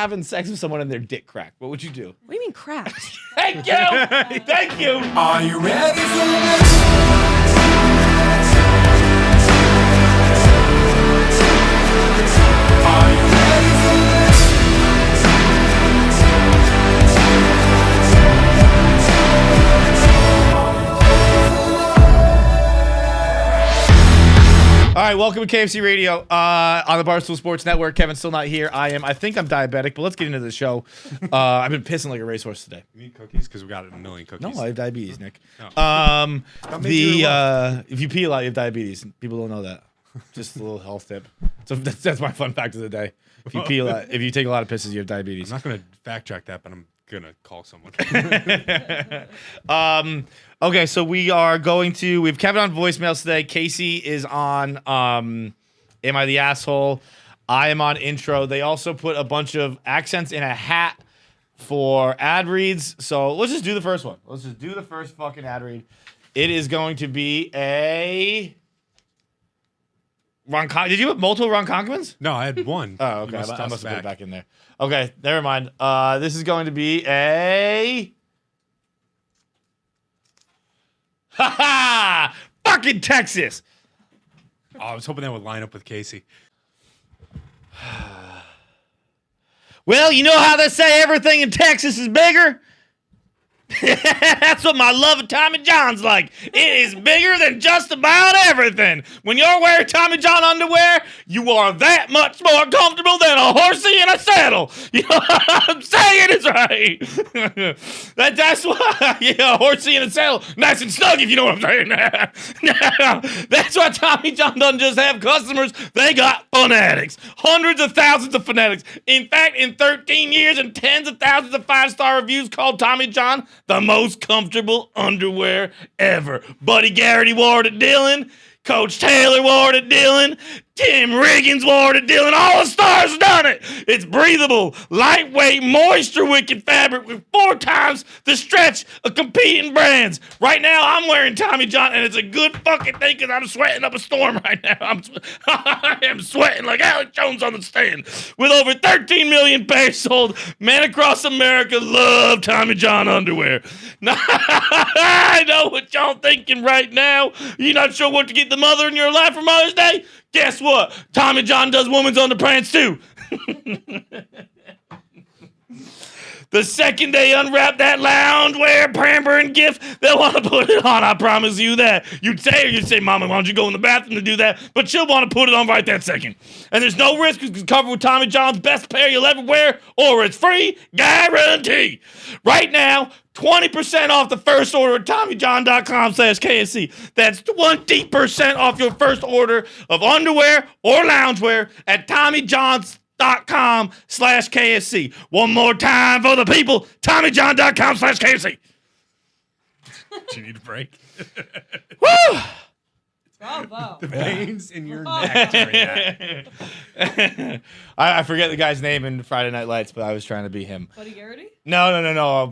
having sex with someone and their dick cracked, what would you do? What do you mean cracked? Thank you. Thank you. Are you ready for this? Are you ready for this? All right, welcome to KFC Radio on the Barstool Sports Network. Kevin's still not here. I think I'm diabetic, but let's get into the show. I've been pissing like a racehorse today. You need cookies? Because we got a million cookies. No, I have diabetes, Nick. Oh. If you pee a lot, you have diabetes. People don't know that. Just a little health tip. So that's my fun fact of the day. If you pee a lot, if you take a lot of pisses, you have diabetes. I'm not going to fact check that, but I'm going to call someone. Okay, so we have Kevin on voicemails today. Kayce is on Am I the Asshole? I am on intro. They also put a bunch of accents in a hat for ad reads. So let's just do the first one. Let's just do the first fucking ad read. It is going to be a did you have multiple Ronkonkomans? No, I had one. Oh, okay. I must have put it back in there. Okay, never mind. This is going to be a fucking Texas. Oh, I was hoping that would line up with Kayce. Well, you know how they say everything in Texas is bigger? That's what my love of Tommy John's like. It is bigger than just about everything. When you're wearing Tommy John underwear, you are that much more comfortable than a horsey in a saddle. You know what I'm saying? It's right. That's why, a horsey in a saddle, nice and snug, if you know what I'm saying. That's why Tommy John doesn't just have customers. They got fanatics. Hundreds of thousands of fanatics. In fact, in 13 years and tens of thousands of 5-star reviews called Tommy John the most comfortable underwear ever. Buddy Garrity wore it at Dillon. Coach Taylor wore it at Dillon. Tim Riggins wore it at Dillon. All the stars done it. It's breathable, lightweight, moisture-wicking fabric with 4 times the stretch of competing brands. Right now, I'm wearing Tommy John, and it's a good fucking thing because I'm sweating up a storm right now. I am sweating like Alex Jones on the stand. With over 13 million pairs sold, men across America love Tommy John underwear. I know what y'all thinking right now. You're not sure what to get the mother in your life for Mother's Day? Guess what? Tommy John does women's underpants too. The second they unwrap that loungewear, pampering gift, they'll want to put it on. I promise you that. You'd say, Mama, why don't you go in the bathroom to do that? But she'll want to put it on right that second. And there's no risk because it's covered with Tommy John's best pair you'll ever wear, or it's free guarantee. Right now, 20% off the first order at TommyJohn.com/KSC. That's 20% off your first order of underwear or loungewear at TommyJohn.com/KSC. One more time for the people, TommyJohn.com/KSC. Do you need a break? Woo! Bravo. The veins in your neck during that. I forget the guy's name in Friday Night Lights, but I was trying to be him. Buddy Garrity? No. I don't know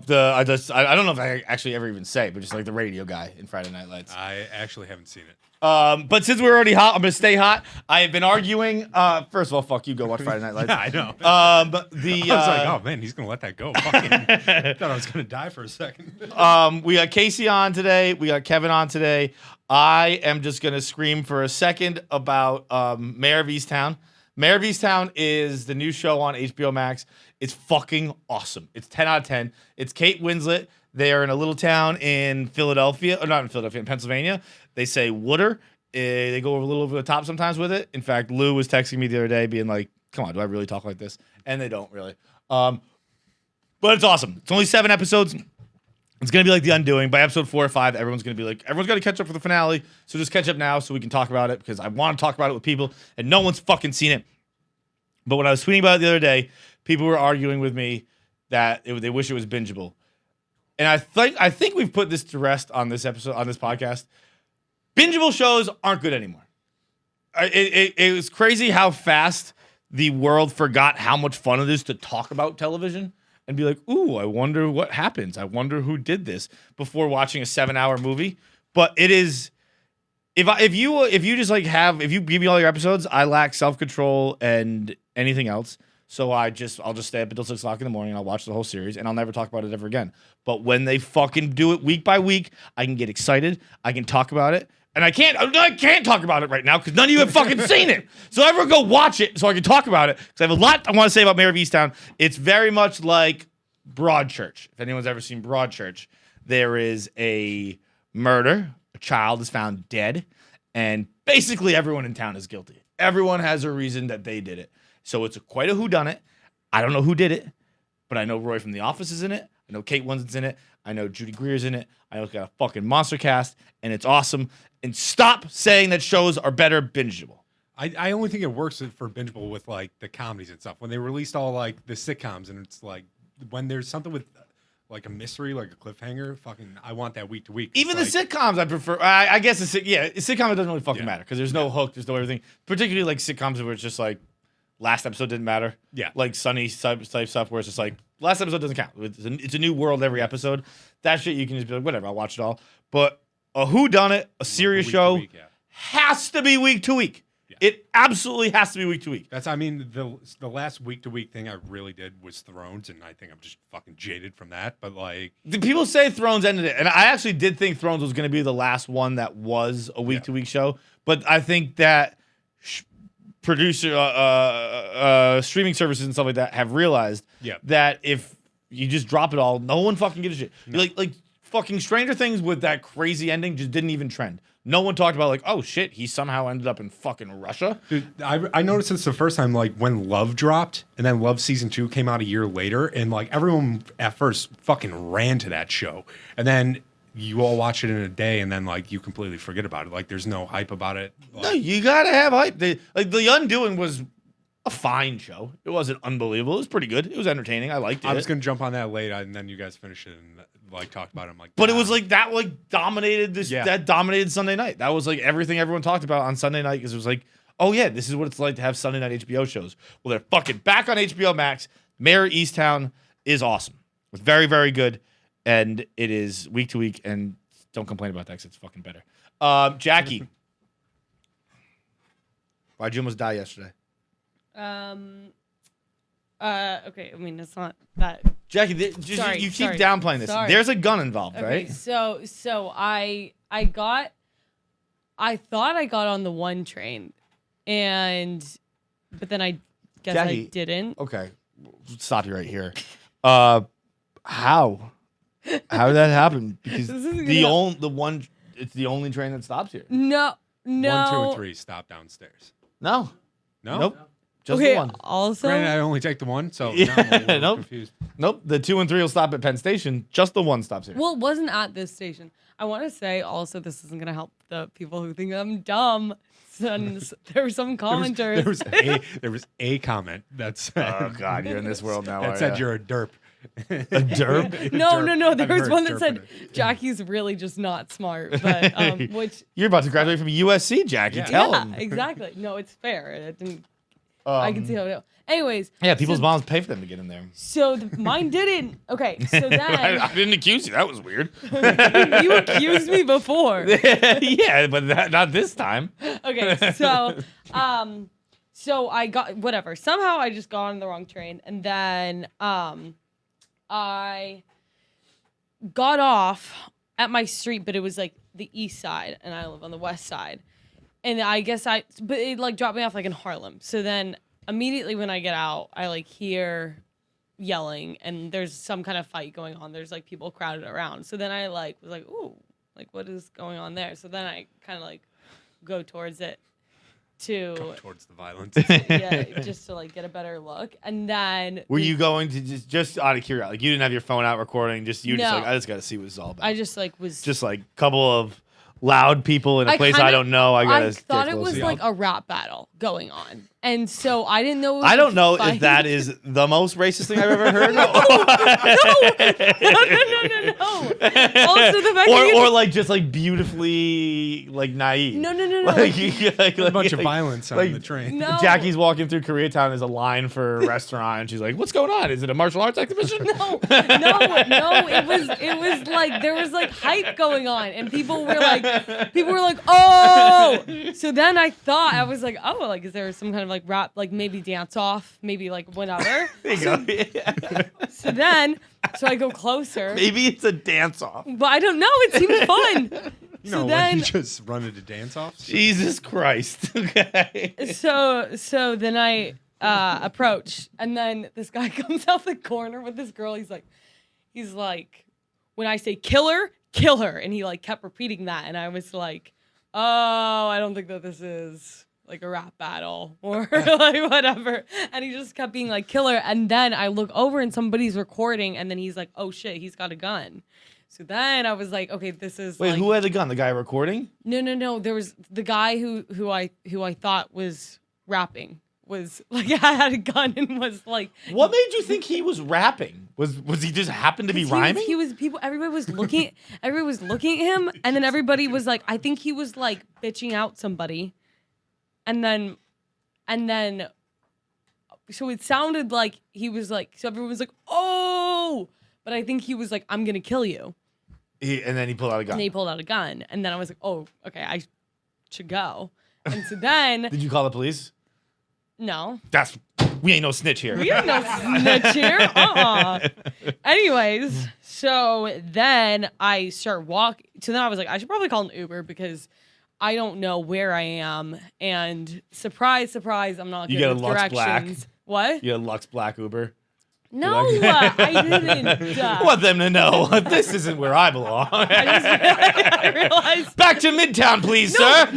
if I actually ever even say it, but just like the radio guy in Friday Night Lights. I actually haven't seen it. But since we're already hot, I'm gonna stay hot. I have been arguing. First of all, fuck you. Go watch Friday Night Lights. Yeah, I know. I I was like, oh man, he's gonna let that go. Fucking, I thought I was gonna die for a second. We got Kayce on today. We got Kevin on today. I am just gonna scream for a second about Mare of Easttown. Mare of Easttown is the new show on HBO Max. It's fucking awesome. It's 10 out of 10. It's Kate Winslet. They are in a little town in Philadelphia, or not in Philadelphia, in Pennsylvania. They say Wooder. They go a little over the top sometimes with it. In fact, Lou was texting me the other day being like, come on, do I really talk like this? And they don't really. But it's awesome. It's only 7 episodes. It's going to be like The Undoing. By episode 4 or 5, everyone's going to be like, everyone's got to catch up for the finale. So just catch up now so we can talk about it because I want to talk about it with people and no one's fucking seen it. But when I was tweeting about it the other day, people were arguing with me that they wish it was bingeable. And I think we've put this to rest on this episode, on this podcast. Bingeable shows aren't good anymore. It was crazy how fast the world forgot how much fun it is to talk about television and be like, ooh, I wonder what happens. I wonder who did this before watching a 7-hour movie. But it is, if you just like if you give me all your episodes, I lack self-control and anything else. So I'll just stay up until 6 o'clock in the morning and I'll watch the whole series and I'll never talk about it ever again. But when they fucking do it week by week, I can get excited. I can talk about it. And I can't talk about it right now because none of you have fucking seen it. So everyone go watch it so I can talk about it because I have a lot I want to say about Mare of Easttown. It's very much like Broadchurch. If anyone's ever seen Broadchurch, there is a murder. A child is found dead. And basically everyone in town is guilty. Everyone has a reason that they did it. So it's quite a whodunit. I don't know who did it, but I know Roy from The Office is in it. I know Kate Winslet's in it. I know Judy Greer's in it. I know it's got a fucking monster cast, and it's awesome. And stop saying that shows are better bingeable. I only think it works for bingeable with like the comedies and stuff. When they released all like the sitcoms, and it's like when there's something with like a mystery, like a cliffhanger, fucking I want that week to week. Even like, the sitcoms I prefer. I guess a sitcom it doesn't really fucking matter because there's no hook, there's no everything. Particularly like sitcoms where it's just like last episode didn't matter. Yeah. Like Sunny type stuff where it's just like last episode doesn't count. It's a new world every episode. That shit you can just be like whatever, I'll watch it all. But a whodunit, a serious show has to be week to week. Yeah. It absolutely has to be week to week. I mean, the last week to week thing I really did was Thrones, and I think I'm just fucking jaded from that. But like, people say Thrones ended it, and I actually did think Thrones was going to be the last one that was a week to week show. But I think that producer, streaming services and stuff like that have realized that if you just drop it all, no one fucking gives a shit. No. Like fucking Stranger Things with that crazy ending just didn't even trend. No one talked about like, oh shit, he somehow ended up in fucking Russia. Dude, I noticed this the first time, like when Love dropped, and then Love season 2 came out a year later, and like everyone at first fucking ran to that show, and then you all watch it in a day, and then like you completely forget about it. Like there's no hype about it. Like, no, you gotta have hype. The Undoing was a fine show. It wasn't unbelievable. It was pretty good. It was entertaining. I liked it. I was gonna jump on that late, and then you guys finished it and like talked about it. I'm like, but it was like that like dominated this. Yeah. That dominated Sunday night. That was like everything everyone talked about on Sunday night because it was like, oh yeah, this is what it's like to have Sunday night HBO shows. Well, they're fucking back on HBO Max. Mare of Easttown is awesome. It's very very good, and it is week to week. And don't complain about that because it's fucking better. Jackie, why'd you almost die yesterday? Okay, I mean, it's not that. Jackie, you keep downplaying this. Sorry. There's a gun involved, okay, right? So I thought I got on the 1 train, but then I guess Jackie, I didn't. Okay, stop you right here. How did that happen? Because it's the only train that stops here. No. 1, 2, and 3 stop downstairs. No. Nope. Just the one. Also, granted, I only take the 1, so yeah, now I'm a little nope. confused. Nope. The 2 and 3 will stop at Penn Station. Just the 1 stops here. Well, it wasn't at this station. I want to say also this isn't going to help the people who think I'm dumb. There were some commenters. There was a comment that said, "Oh God, you're in this world now." That said, "You're a derp." A derp? No. There was one that said Jackie's really just not smart, but which you're about to graduate from USC, Jackie. Yeah. Tell him. Exactly. No, it's fair. It didn't. I can see how it. Anyways. Yeah, people's moms pay for them to get in there. So mine didn't. Okay, so then I didn't accuse you. That was weird. You accused me before. Yeah, but not this time. Okay, so I got whatever. Somehow I just got on the wrong train, and then I got off at my street, but it was like the east side, and I live on the west side. And I guess but it like dropped me off like in Harlem. So then immediately when I get out, I like hear yelling, and there's some kind of fight going on. There's like people crowded around. So then I like was like, ooh, like what is going on there? So then I kind of like go towards it go towards the violence. Yeah, just to like get a better look. And then were you going to just out of curiosity? Like you didn't have your phone out recording, just like I just got to see what it's all about. I just like was just like a couple of loud people in a place I don't know. I thought it was like a rap battle going on, and so I didn't know. I don't know if that is the most racist thing I've ever heard. No. Also, the fact or like just like beautifully like naive. No. Like a bunch of violence on the train. No. Jackie's walking through Koreatown. There's a line for a restaurant, and she's like, "What's going on? Is it a martial arts exhibition?" No. It was like there was like hype going on, and people were like, oh. So then I was like, oh, like is there some kind of like like rap, like maybe dance off, maybe like whatever. There you go. Yeah. So I go closer. Maybe it's a dance off. But I don't know. It seemed fun. You So know, then- when you just run into dance offs. Jesus Christ. Okay. So then I approach, and then this guy comes out the corner with this girl. He's like, when I say kill her, and he like kept repeating that, and I was like, oh, I don't think that this is like a rap battle or like whatever. And he just kept being like killer, and then I look over and somebody's recording, and then he's like, oh shit, he's got a gun. So then I was like, okay, this is Wait, like, who had the gun? The guy recording? No. There was the guy who I thought was rapping was like I had a gun and was like. What made you think he was rapping? Was he just happened to be rhyming? He was people. Everybody was looking. Everybody was looking at him, and then everybody was like, I think he was like bitching out somebody, and then, so it sounded like he was like. So everyone was like, oh, but I think he was like, I'm gonna kill you. And then he pulled out a gun. And he pulled out a gun, and then I was like, oh, okay, I should go. And so then, Did you call the police? no. We ain't no snitch here. We don't know snitch here. Anyways, so then I start walking. So then I was like, I should probably call an Uber because I don't know where I am. And surprise, surprise, I'm not You good get a with Lux Black. directions. What? You had Lux Black Uber. No, I didn't. I want them to know this isn't where I belong. I realized. Back to Midtown, please, sir.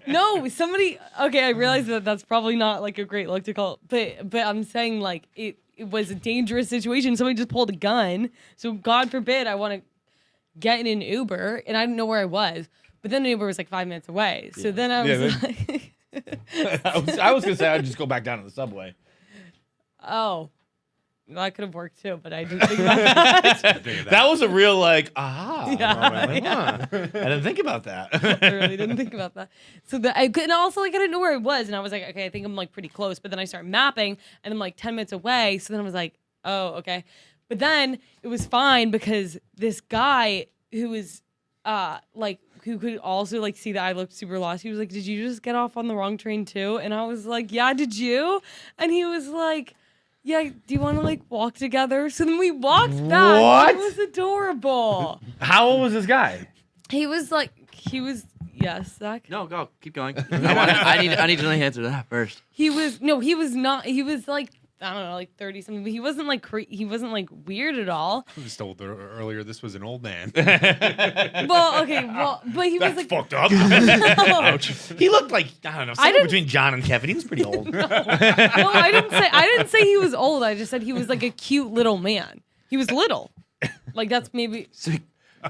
No, somebody. Okay, I realized that that's probably not like a great look to call, but I'm saying like it was a dangerous situation. Somebody just pulled a gun, so God forbid I want to get in an Uber, and I didn't know where I was. But then the Uber was like 5 minutes away, so then I was like, I was gonna say I'd just go back down to the subway. oh. Well, that could have worked too, but I didn't think about that. That was a real like aha. Yeah, moment. Huh. I didn't think about that. I really didn't think about that. So and also like I didn't know where I was, and I was like, okay, I think I'm like pretty close. But then I start mapping, and I'm like 10 minutes away. So then I was like, oh, okay. But then it was fine because this guy who was like who could also like see that I looked super lost. He was like, did you just get off on the wrong train too? And I was like, yeah, did you? And he was like, yeah, do you want to like walk together? So then we walked back. What? It was adorable. How old was this guy? Yes, Zach. No, go. Keep going. I need to know the answer to that first. He was not. He was like, I don't know, like 30 something. But he wasn't like he wasn't like weird at all. I was told earlier this was an old man. Well, okay, but he was like fucked up. Ouch. He looked like I don't know, something didn't- between John and Kevin. He was pretty old. No, I didn't say he was old. I just said he was like a cute little man. He was little. Like that's maybe.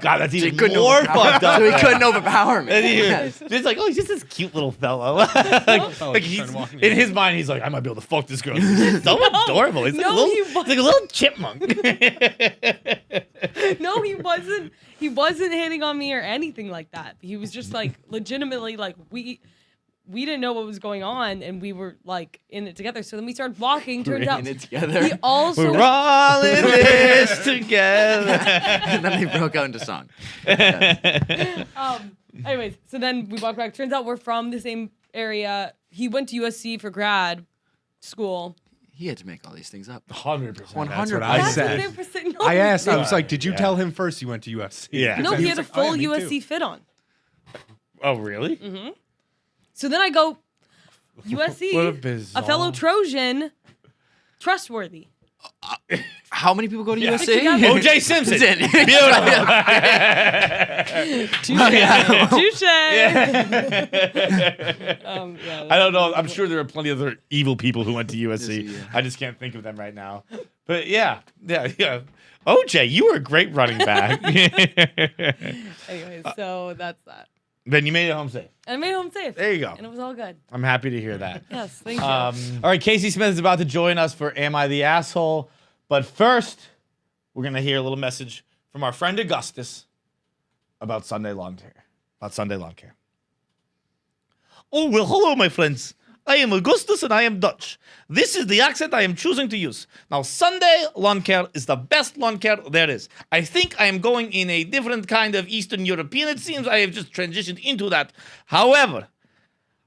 God, that's So he even couldn't more overpower- fucked up. So he couldn't overpower me. And it's like, oh, he's just this cute little fellow. like he's, walking in his mind, he's like, I might be able to fuck this girl. He's so adorable. He's like, he a little chipmunk. No, he wasn't. He wasn't hitting on me or anything like that. He was just like legitimately like we didn't know what was going on, and we were like in it together. So then we started walking. Turns out in it together. he also We're all in this together. And then they broke out into song. Anyways, so then we walked back. Turns out we're from the same area. He went to USC for grad school. He had to make all these things up. 100%. 100%. That's what I That's said. what they were saying. No, I asked. I was Yeah. like, "Did you tell him first you went to UFC?" Yeah. No, he had a was like, "Oh, full yeah, me too." USC fit on. Oh, really? So then I go, USC, What a bizarre- fellow Trojan, trustworthy. How many people go to USC? together. O.J. Simpson. Beautiful. Touche. I don't know. I'm sure there are plenty of other evil people who went to USC. Yeah. I just can't think of them right now. But yeah. OJ, you were a great running back. Anyways, so that's that. Then you made it home safe. And I made it home safe. There you go. And it was all good. I'm happy to hear that. Yes, thank you. All right, Kayce Smith is about to join us for Am I the Asshole? But first, we're going to hear a little message from our friend Augustus about Sunday lawn care. Oh, well, hello, my friends. I am Augustus and I am Dutch. This is the accent I am choosing to use. Now, Sunday lawn care is the best lawn care there is. I think I am going in a different kind of Eastern European. It seems I have just transitioned into that. However,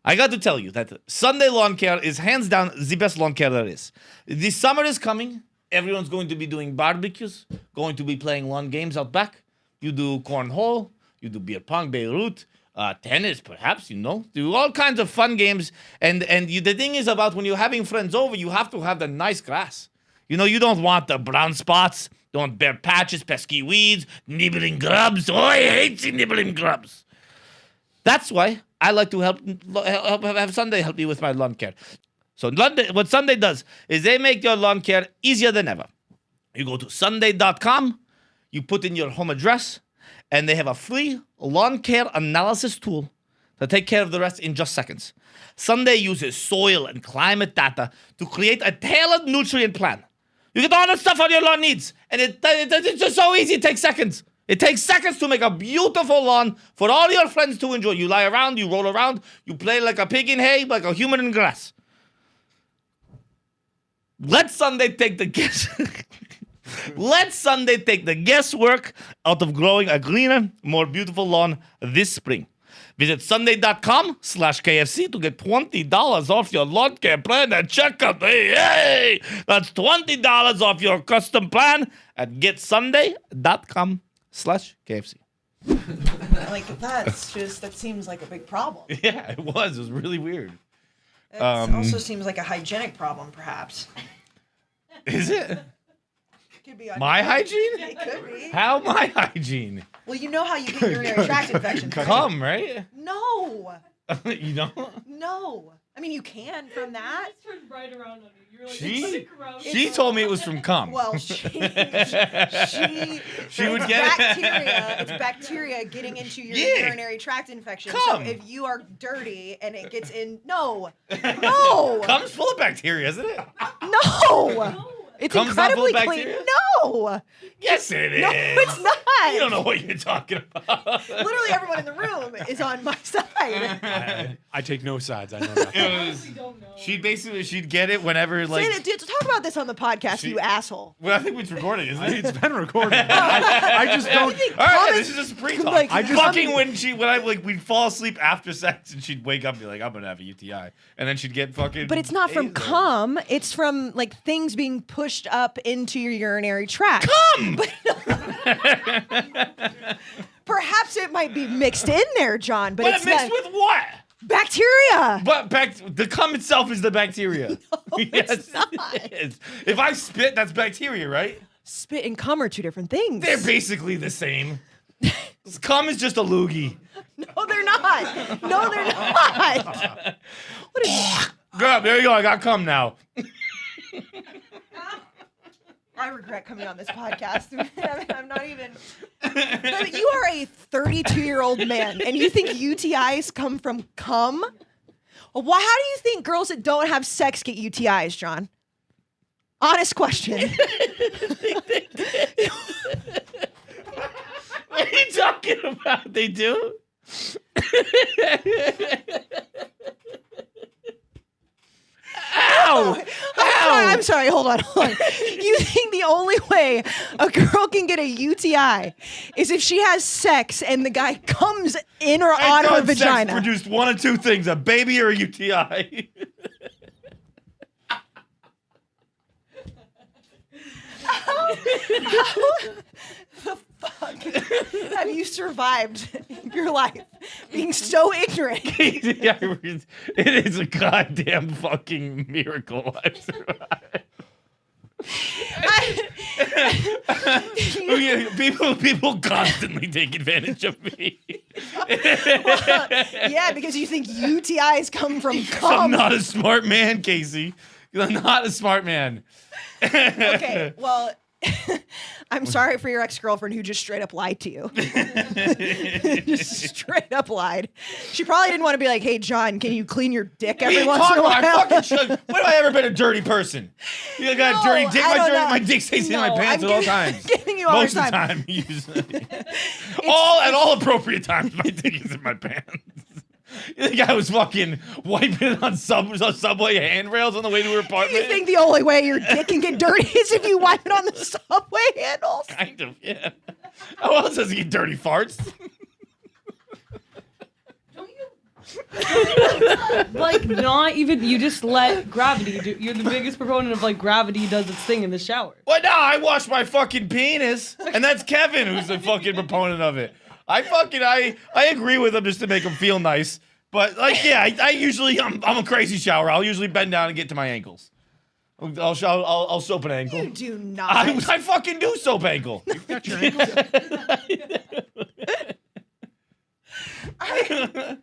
I got to tell you that Sunday lawn care is hands down the best lawn care there is. The summer is coming. Everyone's going to be doing barbecues, going to be playing lawn games out back. You do cornhole, you do beer pong, Beirut, tennis, perhaps, do all kinds of fun games. And the thing is about when you're having friends over, you have to have the nice grass. You don't want the brown spots, don't bare patches, pesky weeds, nibbling grubs. Oh, I hate the nibbling grubs. That's why I like to have Sunday help me with my lawn care. So what Sunday does is they make your lawn care easier than ever. You go to Sunday.com, you put in your home address, and they have a free lawn care analysis tool to take care of the rest in just seconds. Sunday uses soil and climate data to create a tailored nutrient plan. You get all the stuff on your lawn needs, and it's just so easy. It takes seconds. It takes seconds to make a beautiful lawn for all your friends to enjoy. You lie around, you roll around, you play like a pig in hay, like a human in grass. Let Sunday take the guesswork out of growing a greener, more beautiful lawn this spring. Visit Sunday.com/KFC to get $20 off your lawn care plan at checkout. Hey! That's $20 off your custom plan at getsunday.com/KFC. Like, that seems like a big problem. Yeah, it was. It was really weird. It also seems like a hygienic problem, perhaps. Is it? Could be on My hygiene? It could be. How my hygiene? Well, you know how you get urinary tract infections. right? Come, right? No. You don't? No. I mean, you can from that. It's turned right around on you. You're like, She- it's gross. She told me it was from cum. Well, she She so would it's get it. bacteria. It's bacteria getting into your Yeah. urinary tract infection. Cum. So if you are dirty and it gets in, no. Cum's full of bacteria, isn't it? No. It's Cum's not full incredibly of clean. bacteria? No. Yes, it is. No, it's not. You don't know what you're talking about. Literally everyone in the room is on my side. I take no sides. I know nothing. I don't know. She'd get it whenever, like. Say that, dude, talk about this on the podcast, you asshole. Well, I think it's recording, isn't it? It's been recorded. I just don't. All right, yeah, this is just pre-talk. Like, I just- fucking we'd fall asleep after sex and she'd wake up and be like, I'm gonna have a UTI, and then she'd get fucking. But it's not from AIDS. cum. It's from like things being pushed up into your urinary tract. Cum. Perhaps it might be mixed in there, John, but But it's mixed not with what? bacteria. But the cum itself is the bacteria. it's not. It is. If I spit, that's bacteria, right? Spit and cum are two different things. They're basically the same. Cum is just a loogie. No, they're not. No, they're not. What is Girl, there you go. I got cum now. I regret coming on this podcast. I'm not even. You are a 32-year-old man, and you think UTIs come from cum? Why? How do you think girls that don't have sex get UTIs, John? Honest question. What are you talking about? They do? Ow! I'm sorry. Hold on. You think the only way a girl can get a UTI is if she has sex and the guy comes in or on her Sex vagina? produced one of two things: a baby or a UTI. The fuck have you survived your life being so ignorant? It is a goddamn fucking miracle I've survived. People constantly take advantage of me. Yeah, because you think UTIs come from I'm cum. not a smart man, Kayce. I'm not a smart man. Okay, well, I'm sorry for your ex-girlfriend who just straight up lied to you. Just straight up lied. She probably didn't want to be like, hey, John, can you clean your dick every once in a while? I fucking should. When have I ever been a dirty person? You got a dirty dick? I don't know. My dick stays in my No, pants I'm at all giving- times. giving you all Most the of the time. time. Usually. At all appropriate times, my dick is in my pants. You think I was fucking wiping it on subway handrails on the way to her apartment? You think the only way your dick can get dirty is if you wipe it on the subway handles? Kind of, yeah. How else does he get dirty farts? Don't you Like, not even, you just let gravity do. You're the biggest proponent of, like, gravity does its thing in the shower. Well, no, I wash my fucking penis, and that's Kevin who's the fucking proponent of it. I agree with him just to make him feel nice. But, like, yeah, I usually, I'm a crazy shower. I'll usually bend down and get to my ankles. I'll soap an ankle. You do not. I fucking do soap ankle. You've got your ankles. I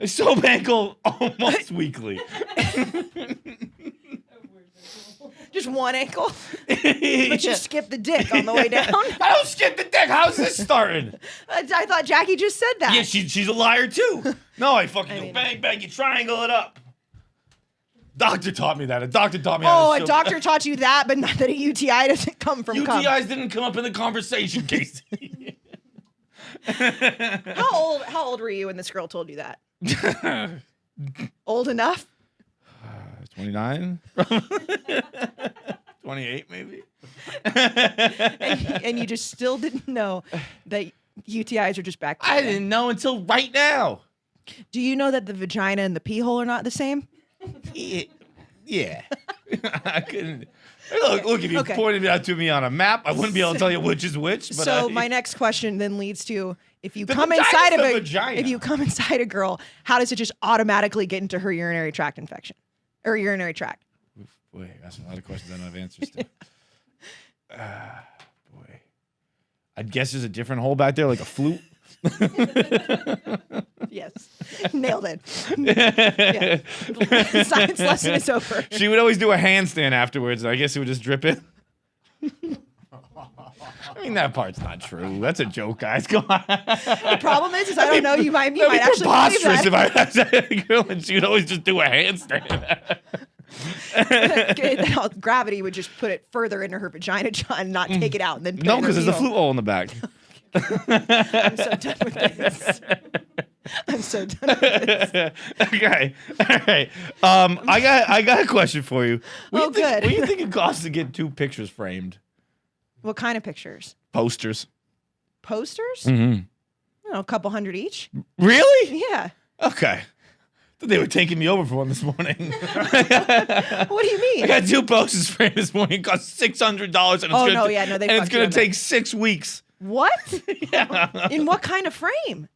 soap ankle almost weekly. Just one ankle. But you skip the dick on the way down. I don't skip the dick. How's this starting? I thought Jackie just said that. Yeah, she's a liar too. No, I fucking go bang, bang, you triangle it up. Doctor taught me that. A doctor taught me how Oh, to a doctor taught you that, but not that a UTI doesn't come from cum. UTIs didn't come up in the conversation, Kayce. How old were you when this girl told you that? Old enough? 29? 28 maybe? And you just still didn't know that UTIs are just bacteria. I didn't know until right now. Do you know that the vagina and the pee hole are not the same? Yeah. I couldn't. Look, if you Okay. pointed it out to me on a map, I wouldn't be able to tell you which is which. But So my next question then leads to if you The come vagina's inside of the a vagina. if you come inside a girl, how does it just automatically get into her urinary tract infection or urinary tract? Boy, that's a lot of questions I don't have answers to. Boy. I'd guess there's a different hole back there, like a flute. Yes, nailed it. Yeah. Science lesson is over. She would always do a handstand afterwards, and I guess it would just drip in. I mean, that part's not true. That's a joke, guys. Come on. The problem is I don't know. You might That'd be actually believe preposterous if that. I had a girl and she would always just do a handstand. Gravity would just put it further into her vagina, John, and not take it out, and then put it No, in her because there's a pee flute hole in the back. I'm so done with this. I'm so done with this. Okay. All right. I got a question for you. Oh, good. What do you think it costs to get 2 pictures framed? What kind of pictures? Posters. Posters? Mm-hmm. A couple hundred each. Really? Yeah. Okay. Thought they were taking me over for one this morning. What do you mean? I got 2 posters framed this morning. It cost $600, and it's Oh, gonna no, yeah, no, they and it's fucked you gonna on that. take 6 weeks. What? Yeah. In what kind of frame?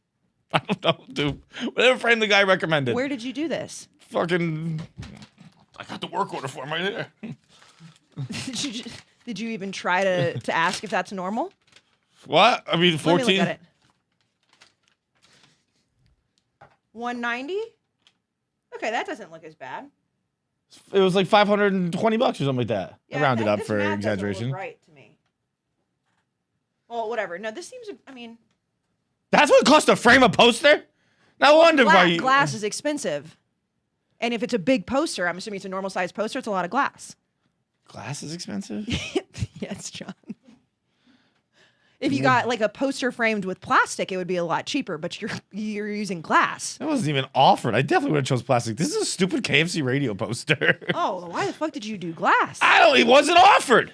I don't know, dude. Whatever frame the guy recommended. Where did you do this? Fucking. I got the work order for him right here. Did you even try to ask if that's normal? What? I mean, Let 14. me look at it. 190? Okay, that doesn't look as bad. It was like $520 or something like that. I rounded up this for math doesn't look exaggeration. right to me. Well, whatever. No, this seems. I mean, That's what it cost to frame a poster? No wonder why you. glass is expensive, and if it's a big poster, I'm assuming it's a normal size poster. It's a lot of glass. Glass is expensive? Yes, John. If you got like a poster framed with plastic, it would be a lot cheaper. But you're using glass. That wasn't even offered. I definitely would have chose plastic. This is a stupid KFC radio poster. Oh, why the fuck did you do glass? It wasn't offered.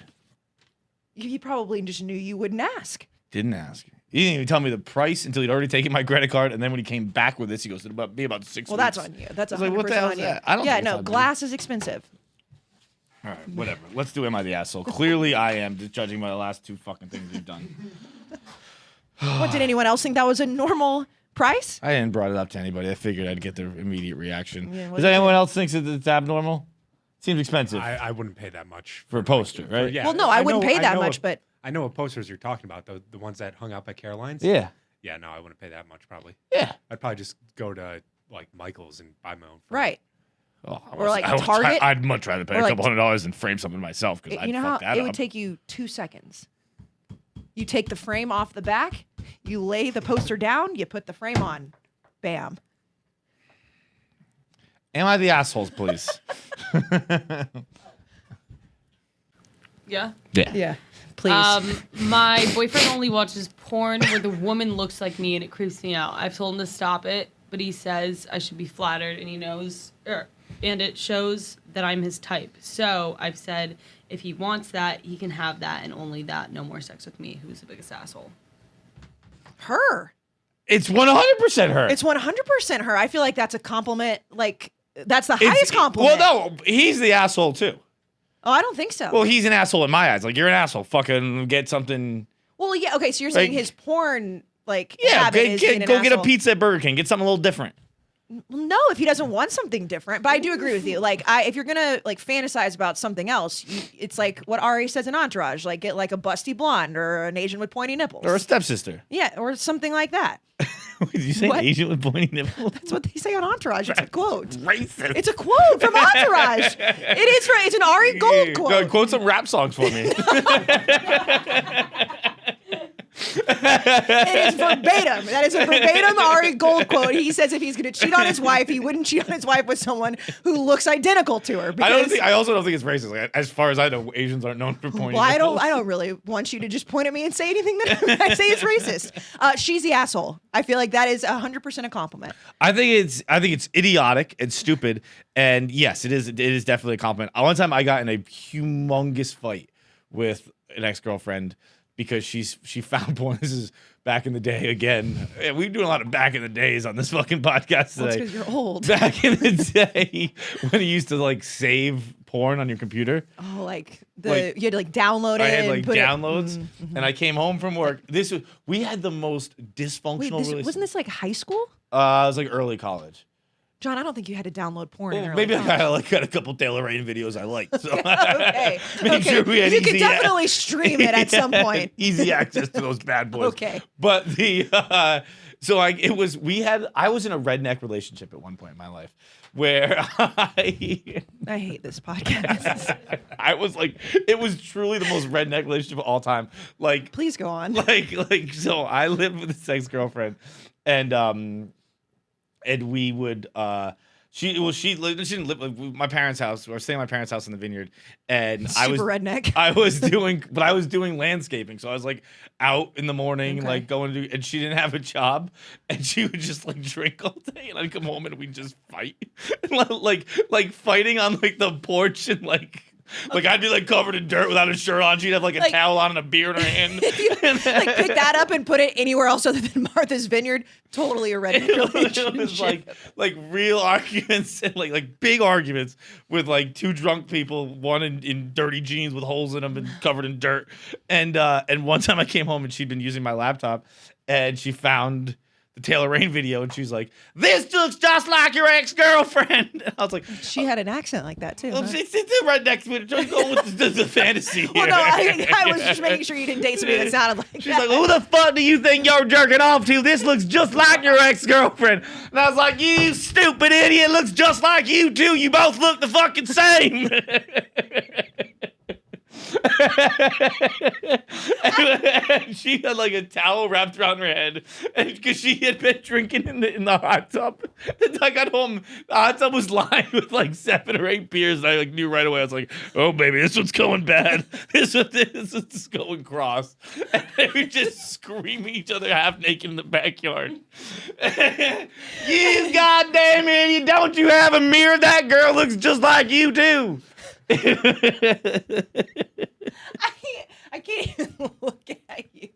He probably just knew you wouldn't ask. Didn't ask. He didn't even tell me the price until he'd already taken my credit card. And then when he came back with this, he goes, it'll be about 6 Well, weeks. that's on you. That's I 100% was like, what the hell on is you. that? I don't Yeah, think it's no, on me. glass is expensive. All right, whatever. Let's do Am I the Asshole? Clearly I am, just judging by the last 2 fucking things you've done. What, did anyone else think that was a normal price? I didn't brought it up to anybody. I figured I'd get their immediate reaction. Yeah, what Does did you anyone else think that it's abnormal? Seems expensive I wouldn't pay that much for a poster, right? Yeah. Well, no, I wouldn't know- pay that know much, what- but I know what posters you're talking about, the ones that hung out by Caroline's. Yeah. Yeah, no, I wouldn't pay that much probably. Yeah. I'd probably just go to like Michael's and buy my own. frame. right. Oh, Or like Target. I'd much rather pay Or a like- couple $100 and frame something myself because I'd You know fuck how that it up. would take you 2 seconds. You take the frame off the back, you lay the poster down, you put the frame on. Bam. Am I the assholes, please? Yeah. Yeah. Please. My boyfriend only watches porn where the woman looks like me, and it creeps me out. I've told him to stop it, but he says I should be flattered, and he knows, and it shows that I'm his type. So I've said if he wants that, he can have that, and only that. No more sex with me. Who's the biggest asshole? Her. It's 100% her. It's 100% her. I feel like that's a compliment. Like, that's the highest compliment. Well, no, he's the asshole too. Oh, I don't think so. Well, he's an asshole in my eyes. Like, you're an asshole. Fucking get something. Well, yeah. Okay, so you're saying his porn, like, Yeah, habit is being an go get a asshole. pizza at Burger King. Get something a little different. No, if he doesn't want something different. But I do agree with you. Like, if you're gonna like fantasize about something else, it's like what Ari says in Entourage. Like, get like a busty blonde or an Asian with pointy nipples, Or a stepsister. yeah, or something like that. Did you say What? Asian with pointy nipples? That's what they say on Entourage. It's a quote. Racist. It's a quote from Entourage. It is right. It's an Ari Gold quote. Go quote some rap songs for me. It is verbatim. That is a verbatim Ari Gold quote. He says if he's going to cheat on his wife, he wouldn't cheat on his wife with someone who looks identical to her. Because, I also don't think it's racist. Like, as far as I know, Asians aren't known for pointing. well, I don't really want you to just point at me and say anything that I say is racist. She's the asshole. I feel like that is 100% a compliment. I think it's idiotic and stupid. And yes, it is definitely a compliment. One time I got in a humongous fight with an ex-girlfriend because she found porn. This is back in the day again. Yeah, we're doing a lot of back in the days on this fucking podcast Well, it's today. because you're old. Back in the day when you used to like save porn on your computer. Oh, like Like, you had to like download it. I had and like put downloads, it, and I came home from work. We had the most dysfunctional Wait, relationship. wasn't this like high school? It was like early college. John, I don't think you had to download porn. in Well, early maybe college. I got a couple Taylor Rain videos I liked. So Okay. Make okay. sure we had you could easy definitely stream it at some point. easy access to those bad boys. Okay. But I was in a redneck relationship at one point in my life where I hate this podcast. I was like, it was truly the most redneck relationship of all time. Like, Please go on. so I lived with this ex-girlfriend and we would she didn't live like my parents' house. We were staying at my parents' house in the vineyard, and I was redneck. I was doing landscaping, so I was like out in the morning, Okay. like going to, and she didn't have a job, and she would just like drink all day, and I'd come home and we'd just fight, like fighting on like the porch and like. Like I'd be like covered in dirt without a shirt on. She'd have like a Like- towel on and a beer in her hand. If you like pick that up and put it anywhere else other than Martha's Vineyard, totally a redneck It was relationship. like real arguments and like big arguments with like two drunk people, one in dirty jeans with holes in them and covered in dirt. And one time I came home and she'd been using my laptop and she found the Taylor Rain video and she's like, "This looks just like your ex-girlfriend." And I was like, She had an accent like that too. well, huh? it's a redneck. Just go with the fantasy here. Well, no, I was just making sure you didn't date somebody that sounded like She's that. like, "Who the fuck do you think you're jerking off to? This looks just like your ex-girlfriend." And I was like, "You stupid idiot, looks just like you too. You both look the fucking same." And she had like a towel wrapped around her head because she had been drinking in the hot tub. And I got home, the hot tub was lined with like 7 or 8 beers. And I like knew right away. I was like, "Oh baby, this one's going bad. This is going cross." And they were just screaming each other half naked in the backyard. "You goddamn idiot! Don't you have a mirror? That girl looks just like you too." I can't even look at you.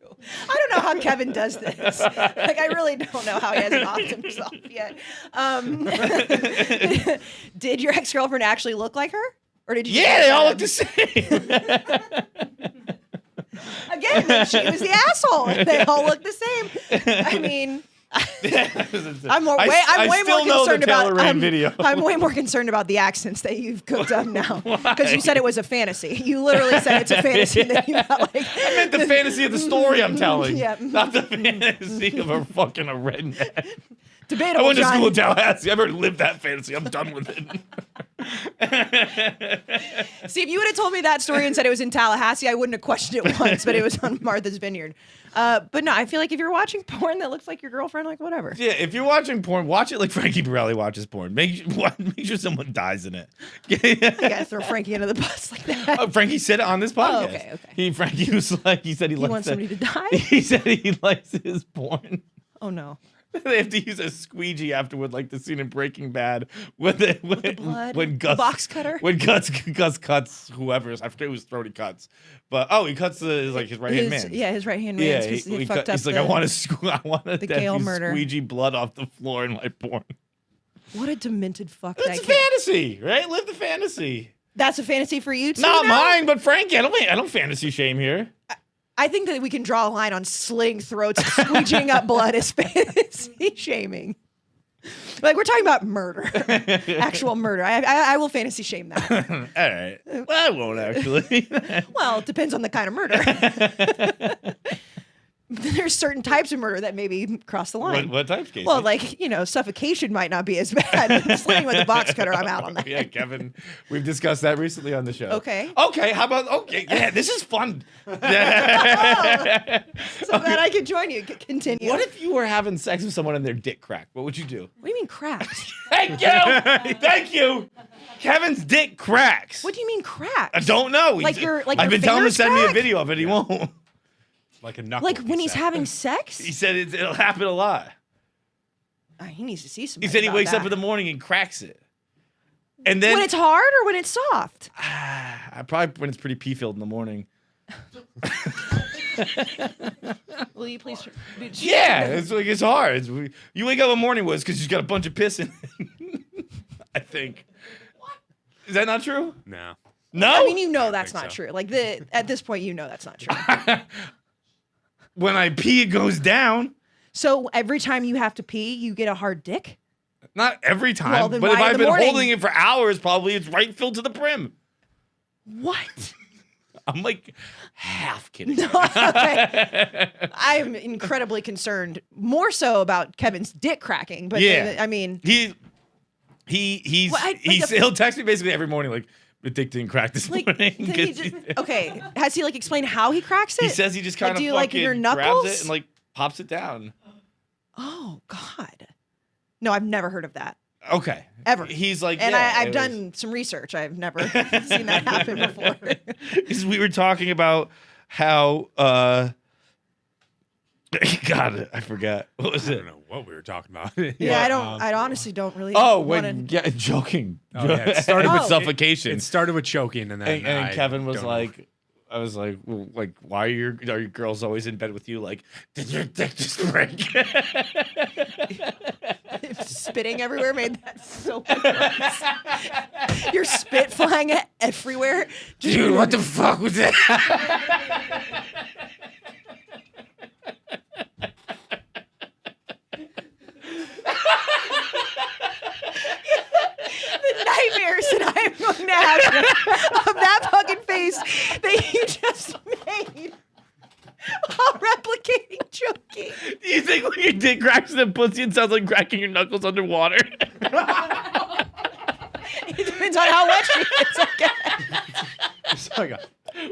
I don't know how Kevin does this. Like, I really don't know how he hasn't offed himself yet. Did your ex-girlfriend actually look like her? Or did you? Yeah, they all look the same. Again, then she was the asshole. They all look the same. I mean, I'm way more concerned about. I'm way more concerned about the accents that you've cooked up now because you said it was a fantasy. You literally said it's a fantasy that you got like. I meant the fantasy of the story I'm telling, Yeah. not the fantasy of a fucking redneck. Debatable. I went to John. school in Tallahassee. I've already lived that fantasy. I'm done with it. See, if you would have told me that story and said it was in Tallahassee, I wouldn't have questioned it once, but it was on Martha's Vineyard. But no, I feel like if you're watching porn that looks like your girlfriend, like whatever. Yeah, if you're watching porn, watch it like Frankie Borelli watches porn. Make sure someone dies in it. You gotta throw Frankie under the bus like that. Frankie said it on this podcast. Oh, okay. Frankie was like, he said he likes wants somebody to die? He said he likes his porn. Oh no. They have to use a squeegee afterward, like the scene in Breaking Bad when blood? when Gus Box cutter? when Gus cuts whoever's, I forget whose throat he cuts, but he cuts his right hand man. Yeah, his right hand man. Yeah, He fucked up. he's like, I want to Gale murder. squeegee blood off the floor in my porn. What a demented fuck It's that a kid. fantasy, right? Live the fantasy. That's a fantasy for you too. Not now? mine, but Frankie, I don't fantasy shame here. I think that we can draw a line on sling throats, squeeging up blood as fantasy shaming. Like we're talking about murder, actual murder. I will fantasy shame that. All right. Well, I won't actually. Well, it depends on the kind of murder. There's certain types of murder that maybe cross the line. What types, Kayce? Well, like, suffocation might not be as bad. Slaying with a box cutter, I'm out on that. Yeah, Kevin, we've discussed that recently on the show. Okay. Okay, how about, yeah, this is fun. So glad I could join you. Continue. What if you were having sex with someone and their dick cracked? What would you do? What do you mean cracked? Thank you! Thank you! Kevin's dick cracks. What do you mean cracked? I don't know. Like your I've been telling him to fingers send me a crack? video of it. He won't. Like a knuckle. Like when he's said. having sex? He said it'll happen a lot. He needs to see He somebody. said he about wakes up that. in the morning and cracks it. And then When it's hard or when it's soft? probably when it's pretty pee-filled in the morning. Will you please? Yeah, it's hard. You wake up in the morning with because you've got a bunch of piss in it. I think. Is that not true? No. No. I mean, that's think not so. true. Like at this point, that's not true. When I pee, it goes down. So every time you have to pee, you get a hard dick? Not every time, Well, then but if why in I've the been morning? holding it for hours, probably it's right filled to the brim. What? I'm like half kidding. Okay. I'm incredibly concerned, more so about Kevin's dick cracking. But Yeah. I mean, He'll text me basically every morning like the dick didn't crack this like, morning. then he 'cause just, okay. Has he explained how he cracks it? he says he just kind of do you like your grabs knuckles? it and pops it down. Oh God. No, I've never heard of that. Okay. Ever. He's like, And yeah, I've it done some research. I've never seen that happen before. was- we were talking about how God, I forgot. What was I it? don't know what we were talking about. Yeah, I honestly don't really. Oh, wanna- joking. Oh, yeah, it started with with- suffocation. It started with choking, and then and I Kevin was don't know. like, I was like, well, why are your girls always in bed with you? Like, did your dick just break? spitting everywhere made that so much worse. Your spit flying everywhere. Dude, what the fuck was that? The nightmares that I'm going to have of that fucking face that you just made while replicating choking. Do you think when your dick cracks in the pussy, it sounds like cracking your knuckles underwater? It depends on how wet she is. Okay. It's like a-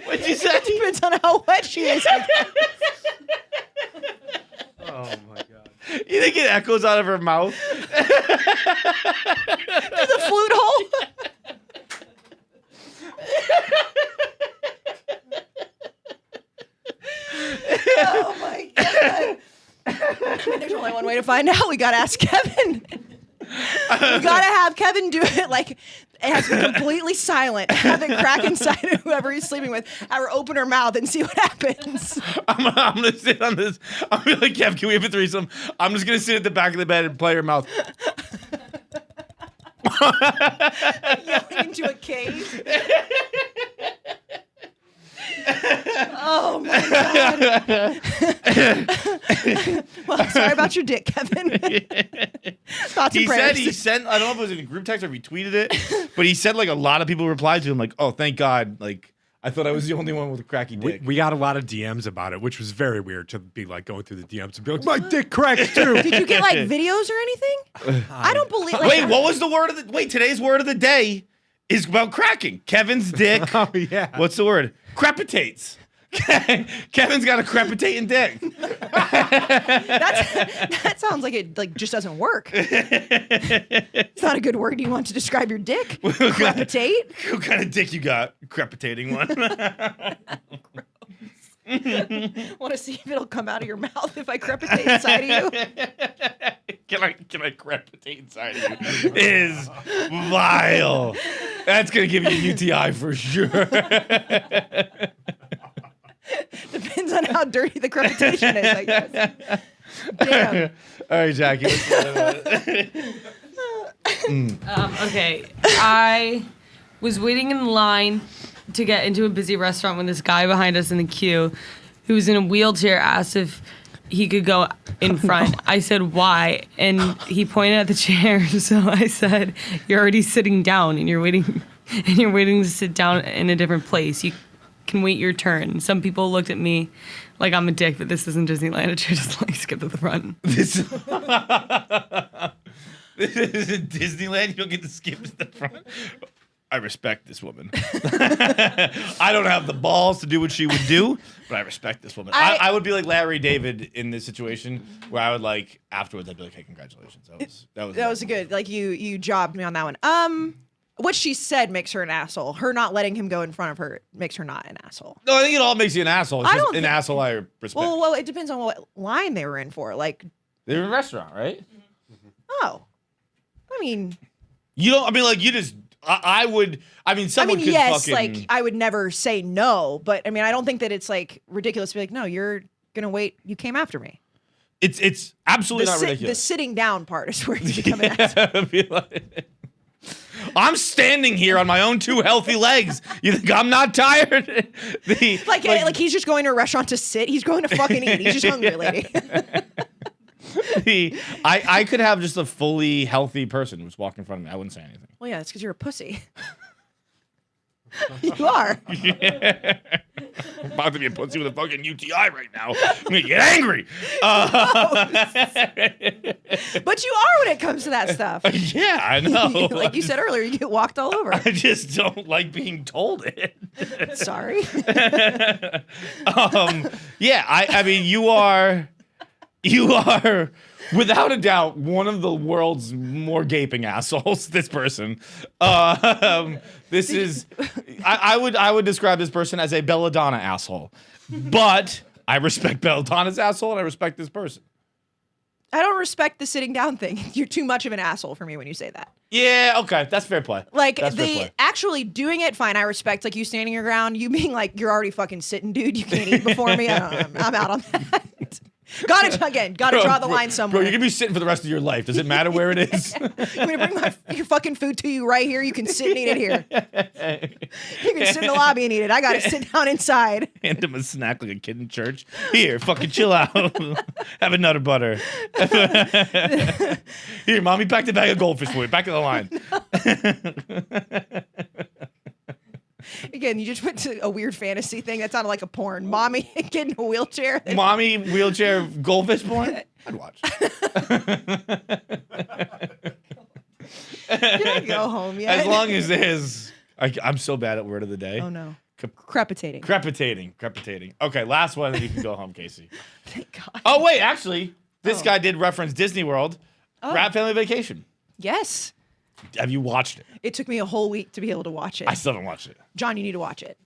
What'd you say? It depends on how wet she is. I guess. oh my god. You think it echoes out of her mouth? Through the flute hole. Oh my god. I mean, there's only one way to find out. We gotta ask Kevin. We gotta have Kevin do it like it has to be completely silent. Have it crack inside of whoever he's sleeping with. Have her open her mouth and see what happens. I'm gonna sit on this. I'm gonna be like, Kev, can we have a threesome? I'm just gonna sit at the back of the bed and play her mouth. Yelling into a cave. Oh my god. Well, sorry about your dick, Kevin. Thoughts and He prayers. said he sent. I don't know if it was in a group text or if he tweeted it, but he said like a lot of people replied to him like, "Oh, thank God!" Like I thought I was the only one with a cracky dick. We got a lot of DMs about it, which was very weird to be like going through the DMs and be like, my dick cracked too. Did you get like videos or anything? I don't believe. Like, Wait, what was the word of the? Wait, today's word of the day is about cracking. Kevin's dick. Oh yeah. What's the word? Crepitates. Kevin's got a crepitating dick. that sounds like it like just doesn't work. It's not a good word you want to describe your dick. Crepitate. What kind of dick you got? Crepitating one. Want to see if it'll come out of your mouth if I crepitate inside of you? Can I crepitate inside of you? Is vile. That's gonna give you a UTI for sure. Depends on how dirty the crepitation is, I guess. Damn. All right, Jackie. Okay, I was waiting in line to get into a busy restaurant when this guy behind us in the queue, who was in a wheelchair, asked if he could go in front. I said, why? And he pointed at the chair. So I said, you're already sitting down and you're waiting to sit down in a different place. You can wait your turn. Some people looked at me like I'm a dick, but this isn't Disneyland. It should just like skip to the front. This is in Disneyland. You don't get to skip to the front. I respect this woman. I don't have the balls to do what she would do, but I respect this woman. I would be like Larry David in this situation, where I would like afterwards. I'd be like, "Hey, congratulations! That was good. Like you jobbed me on that one. What she said makes her an asshole. Her not letting him go in front of her makes her not an asshole. No, I think it all makes you an asshole. It's I just don't an think- asshole I respect. Well, it depends on what line they were in for. Like, They're in a restaurant, right? oh, I mean, You don't. I mean, like you just. I would. I mean, someone could yes, fucking. like I would never say no, but I mean, I don't think that it's like ridiculous to be like, no, you're gonna wait. You came after me. It's absolutely not The ridiculous. sitting down part is where you become an asshole. I'd be like, I'm standing here on my own two healthy legs. You think I'm not tired? Like he's just going to a restaurant to sit. He's going to fucking eat. He's just hungry, lady. I could have just a fully healthy person who's walking in front of me. I wouldn't say anything. Well, yeah, it's because you're a pussy. You are. I'm about to be a pussy with a fucking UTI right now. I'm gonna get angry. But you are when it comes to that stuff. Yeah, I know. Like you said earlier, you get walked all over. I just don't like being told it. Sorry. Yeah, I mean, you are without a doubt one of the world's more gaping assholes. This person, this is, I would describe this person as a belladonna asshole, but I respect belladonna's asshole and I respect this person. I don't respect the sitting down thing. You're too much of an asshole for me when you say that. Yeah, okay, that's fair play. Like That's fair the play. actually doing it, fine. I respect like you standing your ground. You being like you're already fucking sitting, dude. You can't eat before me. I'm out on that. Gotta draw the line somewhere. Bro, you're gonna be sitting for the rest of your life. Does it matter where it is? I'm gonna bring your fucking food to you right here. You can sit and eat it here. You can sit in the lobby and eat it. I gotta sit down inside. Hand him a snack like a kid in church. Here, fucking chill out. Have a Nutter Butter. Here, mommy packed a bag of goldfish for you. Back to the line. Again, you just went to a weird fantasy thing. That sounded like a porn. Mommy getting in a wheelchair. Mommy wheelchair goldfish porn? I'd watch. Did I go home yet? As long as there's... I'm so bad at word of the day. Oh no. Crepitating. Crepitating. Okay, last one, and you can go home, Kayce. Thank God. Oh, wait, actually, this Oh. guy did reference Disney World. Rat Family Vacation. Yes. Have you watched it? It took me a whole week to be able to watch it. I still haven't watched it. John, you need to watch it.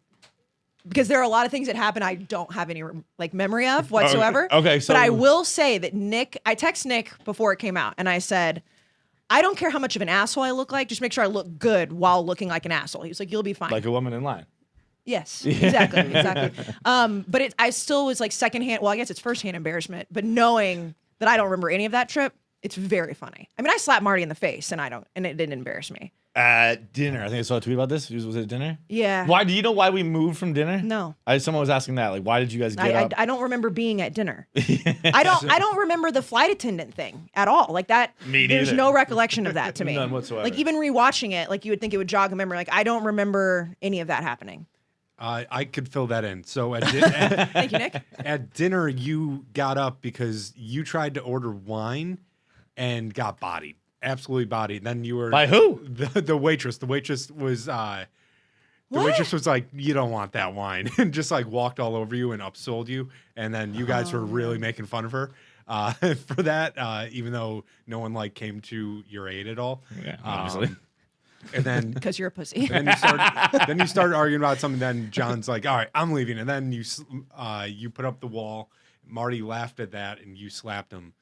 Because there are a lot of things that happen I don't have any like memory of whatsoever. Okay, so- but I will say that I text Nick before it came out and I said, I don't care how much of an asshole I look like, just make sure I look good while looking like an asshole. He was like, you'll be fine. Like a woman in line. Yes, exactly. But I still was like secondhand. Well, I guess it's firsthand embarrassment. But knowing that I don't remember any of that trip, it's very funny. I mean, I slapped Marty in the face, and it didn't embarrass me. At dinner, I think I saw a tweet about this. Was it dinner? Yeah. Why do you know why we moved from dinner? No. Someone was asking that. Like, why did you guys get up? I don't remember being at dinner. I don't remember the flight attendant thing at all. Like that. Me There's neither. no recollection of that to me. None whatsoever. Like even rewatching it, like you would think it would jog a memory. Like I don't remember any of that happening. I could fill that in. So at, Thank you, Nick. at dinner, you got up because you tried to order wine and got bodied. Absolutely bodied. Then you were By who? The waitress. The waitress was waitress was like, you don't want that wine, and just like walked all over you and upsold you. And then you guys were really making fun of her for that, even though no one like came to your aid at all. Yeah, obviously. And then Because you're a pussy. then you start arguing about something. Then John's like, "All right, I'm leaving." And then you put up the wall. Marty laughed at that, and you slapped him.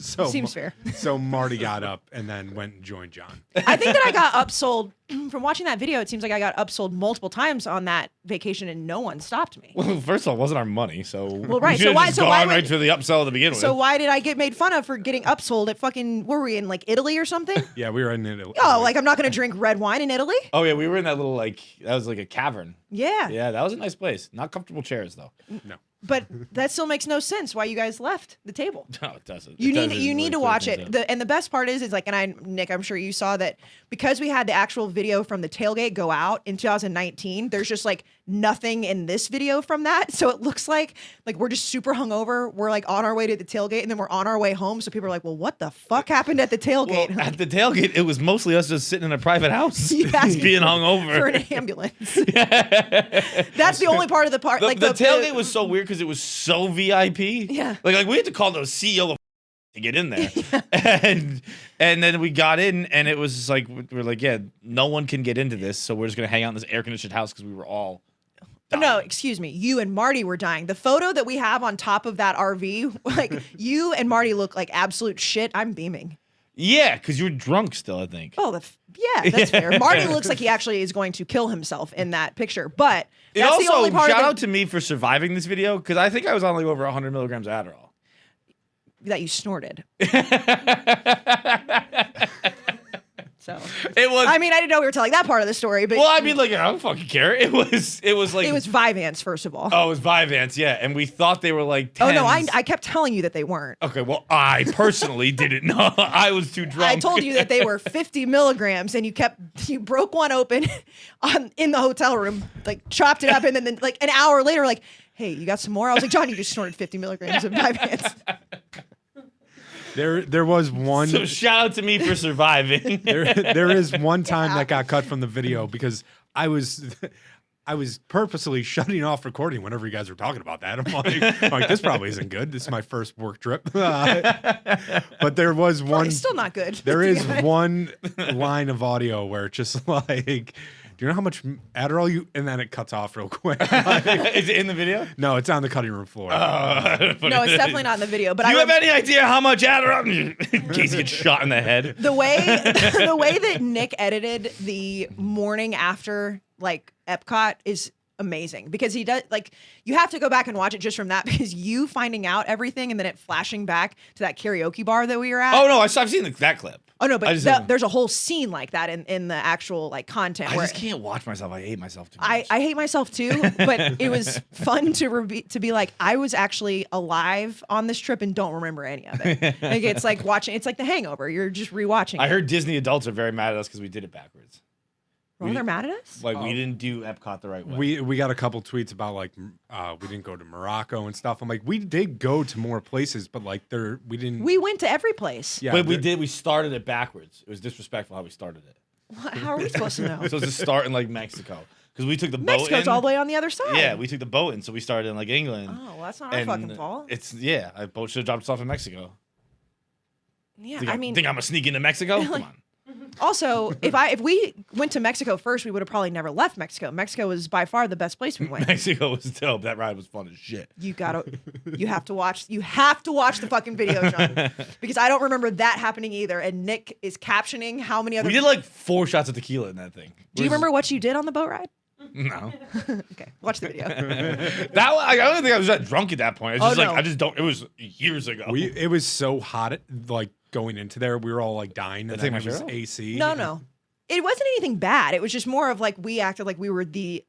So Seems fair. So Marty got up and then went and joined John. I think that I got upsold from watching that video. It seems like I got upsold multiple times on that vacation, and no one stopped me. Well, first of all, it wasn't our money, so Well, right, we so should've why- just so why gone would- right for the upsell to begin So with. why did I get made fun of for getting upsold at fucking, where were we in, like Italy or something? Yeah, we were in Italy. Oh, like I'm not going to drink red wine in Italy? Oh yeah, we were in that little that was like a cavern. Yeah. Yeah, that was a nice place. Not comfortable chairs though. No. But that still makes no sense why you guys left the table. No, it doesn't. You It need doesn't you really need to clear watch things it. up. And the best part is like, and I, Nick, I'm sure you saw that because we had the actual video from the tailgate go out in 2019. There's just like nothing in this video from that, so it looks like we're just super hungover. We're like on our way to the tailgate, and then we're on our way home. So people are like, "Well, what the fuck happened at the tailgate?" Well, at the tailgate, it was mostly us just sitting in a private house, You asking being hungover. for an ambulance. That's the only part of the part. The, like the tailgate was so weird because it was so VIP. Yeah. Like we had to call the CEO to get in there, and then we got in, and it was just like we're like, yeah, no one can get into this, so we're just gonna hang out in this air conditioned house because we were all. No, dying. excuse me. You and Marty were dying. The photo that we have on top of that RV, like you and Marty look like absolute shit. I'm beaming. Yeah, because you were drunk still, I think. Oh, yeah, that's fair. Marty looks like he actually is going to kill himself in that picture, but that's also, the only part shout of out to me for surviving this video because I think I was on like over 100 milligrams of Adderall. that you snorted. So It was. I mean, I didn't know we were telling that part of the story, but well, I mean, like I don't fucking care. It was like it was Vyvanse, first of all. Oh, it was Vyvanse, yeah, and we thought they were like 10s. Oh no, I kept telling you that they weren't. Okay, well, I personally didn't know. I was too drunk. I told you that they were 50 milligrams, and you broke one open in the hotel room, like chopped it up, and then like an hour later, like, hey, you got some more? I was like, John, you just snorted 50 milligrams of Vyvanse. There was one. So shout out to me for surviving. There is one time that got cut from the video because I was purposely shutting off recording whenever you guys were talking about that. I'm like, this probably isn't good. This is my first work trip. But there was one. It's still not good. There is one line of audio where it's just like, do you know how much Adderall you? And then it cuts off real quick. Is it in the video? No, it's on the cutting room floor. No, it's definitely not in the video. But Do you I have any idea how much Adderall? In case he gets shot in the head. the way that Nick edited the morning after like Epcot is amazing because he does like you have to go back and watch it just from that because you finding out everything and then it flashing back to that karaoke bar that we were at. Oh no, I've seen that clip. Oh no, I but just there's a whole scene like that in the actual like content. I where just can't watch myself. I hate myself too much. I hate myself too, but it was fun to be like I was actually alive on this trip and don't remember any of it. Like it's like watching. It's like The Hangover. You're just rewatching. I heard Disney adults are very mad at us because we did it backwards. Oh, they're mad at us. Like we didn't do Epcot the right way. We got a couple tweets about like we didn't go to Morocco and stuff. I'm like, we did go to more places, but like we didn't. We went to every place. Yeah, but we started it backwards. It was disrespectful how we started it. How are we supposed to know? So to start in like Mexico because we took the boat Mexico's in. all the way on the other side. Yeah, we took the boat in, so we started in like England. Oh, well, that's not our and fucking fault. Our boat should have dropped us off in Mexico. Yeah, Think I mean, think I'm a sneak into Mexico? Come on. also, if we went to Mexico first, we would have probably never left Mexico. Mexico was by far the best place we went. Mexico was dope. That ride was fun as shit. You have to watch the fucking video, John, because I don't remember that happening either. And Nick is captioning how many other. We did like 4 shots of tequila in that thing. Do you remember what you did on the boat ride? No. Okay, watch the video. I don't think I was that drunk at that point. It's just no. I just don't. It was years ago. It was so hot, like going into there, we were all like dying. And take then my it was shirt off? AC. No, it wasn't anything bad. It was just more of like we acted like we were the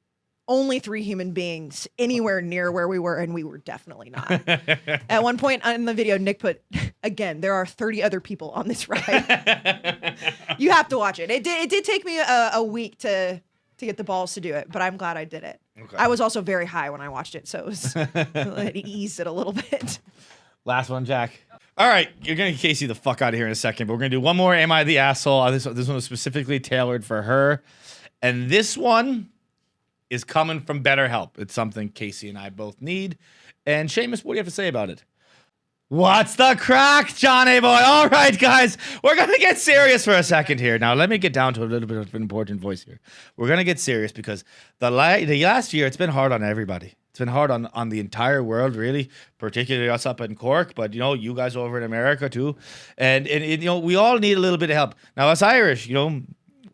only 3 human beings anywhere near where we were, and we were definitely not. At one point in the video, Nick put, again, there are 30 other people on this ride. You have to watch it. It did take me a week to get the balls to do it, but I'm glad I did it. Okay. I was also very high when I watched it, so it eased it a little bit. Last one, Jack. All right, you're gonna get Kayce the fuck out of here in a second, but we're gonna do one more. Am I the asshole? This one was specifically tailored for her, and this one is coming from BetterHelp. It's something Kayce and I both need. And Seamus, what do you have to say about it? What's the crack, Johnny boy? All right, guys, we're going to get serious for a second here. Now, let me get down to a little bit of an important voice here. We're going to get serious because the last year, it's been hard on everybody. It's been hard on the entire world, really, particularly us up in Cork, but, you guys over in America, too. And we all need a little bit of help. Now, us Irish,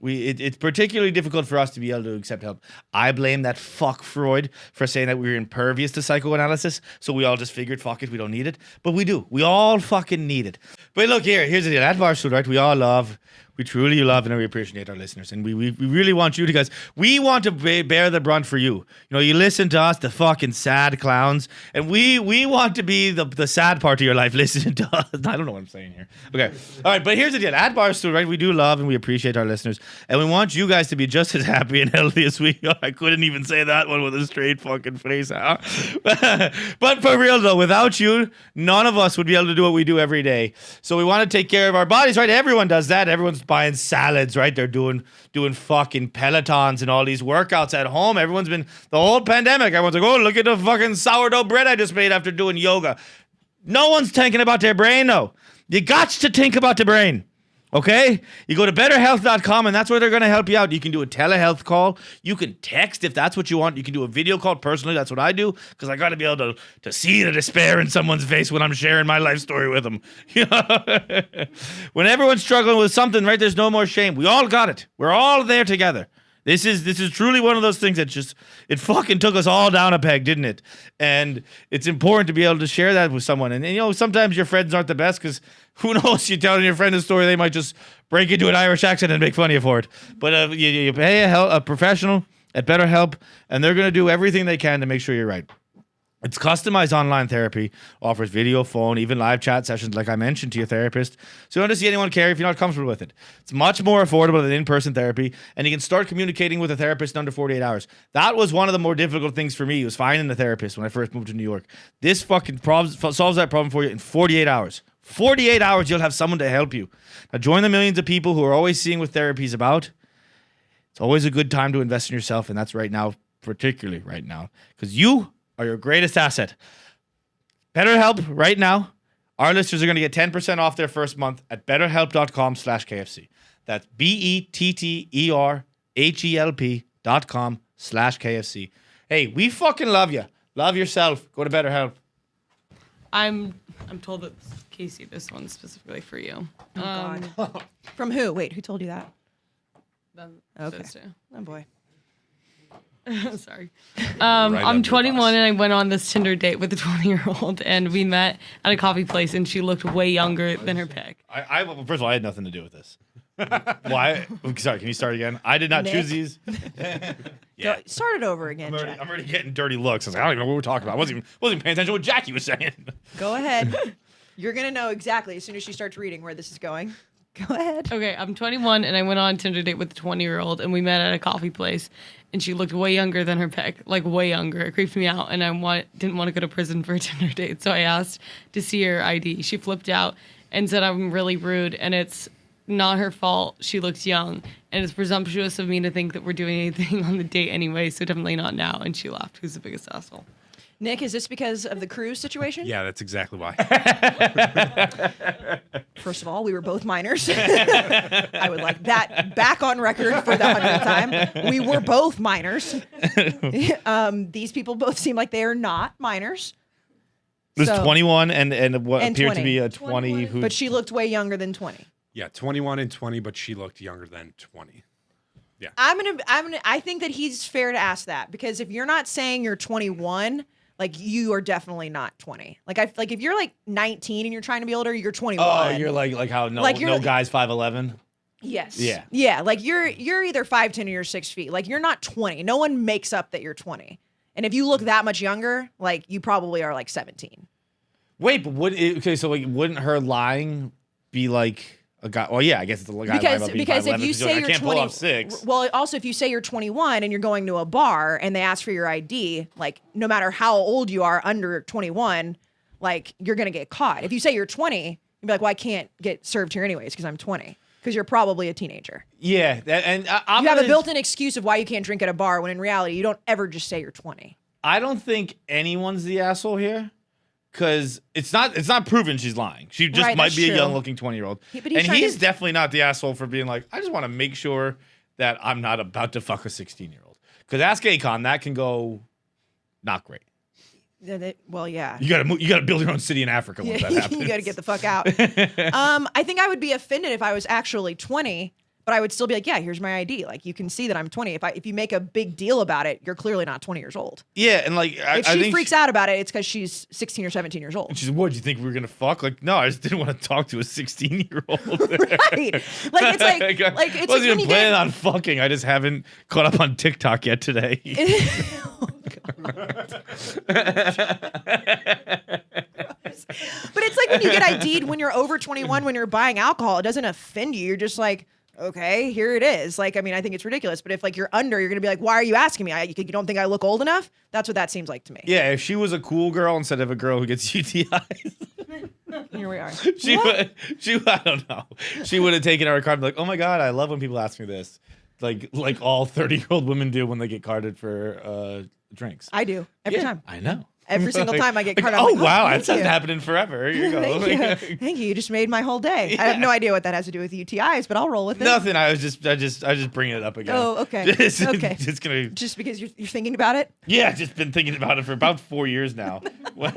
it's particularly difficult for us to be able to accept help. I blame that fuck Freud for saying that we were impervious to psychoanalysis, so we all just figured, fuck it, we don't need it. But we do. We all fucking need it. But look, here's the deal. At Barstool, right, we truly love and we appreciate our listeners. And we really want you to, guys, we want to bear the brunt for you. You listen to us, the fucking sad clowns, and we want to be the sad part of your life listening to us. I don't know what I'm saying here. Okay. All right, but here's the deal. At Barstool, right, we do love and we appreciate our listeners. And we want you guys to be just as happy and healthy as we are. I couldn't even say that one with a straight fucking face, huh? But for real, though, without you, none of us would be able to do what we do every day. So we want to take care of our bodies, right? Everyone does that. Everyone's buying salads, right? They're doing fucking Pelotons and all these workouts at home. Everyone's been, the whole pandemic, everyone's like, oh, look at the fucking sourdough bread I just made after doing yoga. No one's thinking about their brain, though. You got to think about the brain. Okay? You go to betterhealth.com and that's where they're going to help you out. You can do a telehealth call. You can text if that's what you want. You can do a video call personally. That's what I do because I got to be able to see the despair in someone's face when I'm sharing my life story with them. When everyone's struggling with something, right, there's no more shame. We all got it. We're all there together. This is truly one of those things that it fucking took us all down a peg, didn't it? And it's important to be able to share that with someone. And sometimes your friends aren't the best because who knows, you're telling your friend a story, they might just break into an Irish accent and make fun of you for it. But you pay a professional at BetterHelp, and they're going to do everything they can to make sure you're right. It's customized online therapy, offers video, phone, even live chat sessions like I mentioned to your therapist. So you don't have to see anyone care if you're not comfortable with it. It's much more affordable than in-person therapy, and you can start communicating with a therapist in under 48 hours. That was one of the more difficult things for me, was finding a therapist when I first moved to New York. This fucking solves that problem for you in 48 hours. 48 hours, you'll have someone to help you. Now join the millions of people who are always seeing what therapy is about. It's always a good time to invest in yourself, and that's right now, particularly right now, because you are your greatest asset. BetterHelp right now. Our listeners are going to get 10% off their first month at betterhelp.com/KFC. That's BetterHelp.com/KFC. Hey, we fucking love you. Love yourself. Go to BetterHelp. I'm told that Kayce, this one's specifically for you. Oh, God. From who? Wait, who told you that? Okay. Those two. Oh, boy. Sorry. I'm 21 and I went on this Tinder date with a 20-year-old and we met at a coffee place and she looked way younger than her pic. Well, first of all, I had nothing to do with this. Why? Sorry, can you start again? I did not Nick? choose these. Go, start it over again, I'm Jack. already getting dirty looks. I was like, I don't even know what we're talking about. I wasn't even paying attention to what Jackie was saying. Go ahead. You're going to know exactly as soon as she starts reading where this is going. Go ahead. Okay, I'm 21 and I went on a Tinder date with a 20-year-old and we met at a coffee place and she looked way younger than her pic, like way younger. It creeped me out and I didn't want to go to prison for a Tinder date, so I asked to see her ID. She flipped out and said I'm really rude and it's not her fault. She looks young and it's presumptuous of me to think that we're doing anything on the date anyway, so definitely not now. And she laughed. Who's the biggest asshole? Nick, is this because of the cruise situation? Yeah, that's exactly why. First of all, we were both minors. I would like that back on record for the 100th time. We were both minors. These people both seem like they are not minors. There's So- 21 and what And appeared 20. to be a 20 who. But she looked way younger than 20. Yeah, 21 and 20, but she looked younger than 20. I think that he's fair to ask that because if you're not saying you're 21, like you are definitely not 20. Like if you're like 19 and you're trying to be older, you're 21. Oh, you're like how no guy's 5'11". Yes. Yeah. Yeah. Like you're either 5'10" or you're 6 feet. Like you're not 20. No one makes up that you're 20. And if you look that much younger, like you probably are like 17. Wait, but wouldn't her lying be like a guy? Well, yeah, I guess it's a guy lying about being because 5'11", if you she's say like, you're I can't 20, pull off 6. well, also if you say you're 21 and you're going to a bar and they ask for your ID, like no matter how old you are under 21, like you're gonna get caught. If you say you're 20, you'd be like, well, I can't get served here anyways because I'm 20. Because you're probably a teenager. Yeah, and You have a built-in excuse of why you can't drink at a bar when in reality you don't ever just say you're 20. I don't think anyone's the asshole here. because it's not proven she's lying. She just Right, might that's be a true. young-looking 20-year-old. But he's And trying he's to- definitely not the asshole for being like, I just want to make sure that I'm not about to fuck a 16-year-old. Because ask Akon, that can go not great. Well, yeah. You gotta build your own city in Africa once that happens. You got to get the fuck out. I think I would be offended if I was actually 20, but I would still be like, yeah, here's my ID. Like, you can see that I'm 20. If you make a big deal about it, you're clearly not 20 years old. Yeah, and like If I she think freaks out about it, it's because she's 16 or 17 years old. she's like, what, do you think we were gonna fuck? Like, no, I just didn't want to talk to a 16-year-old. Right. Like, it's like I it's wasn't like even when you planning get. on fucking. I just haven't caught up on TikTok yet today. But it's like when you get ID'd when you're over 21, when you're buying alcohol, it doesn't offend you. You're just like, okay, here it is. Like, I mean, I think it's ridiculous. But if like you're under, you're gonna be like, why are you asking me? You don't think I look old enough? That's what that seems like to me. Yeah, if she was a cool girl instead of a girl who gets UTIs, Here we are. I don't know. She would have taken our card and be like, oh my God, I love when people ask me this. Like all 30-year-old women do when they get carded for drinks. I do every time. I know. Every single time I get Like, carded. oh I'm like, wow, thank that's you. happening forever. Here you go. Thank you. Thank you. You just made my whole day. I have no idea what that has to do with UTIs, but I'll roll with it. Nothing. I just bring it up again. Oh, okay. Just, Okay. Just gonna. Just because you're thinking about it? Yeah, I've just been thinking about it for about 4 years now. Like,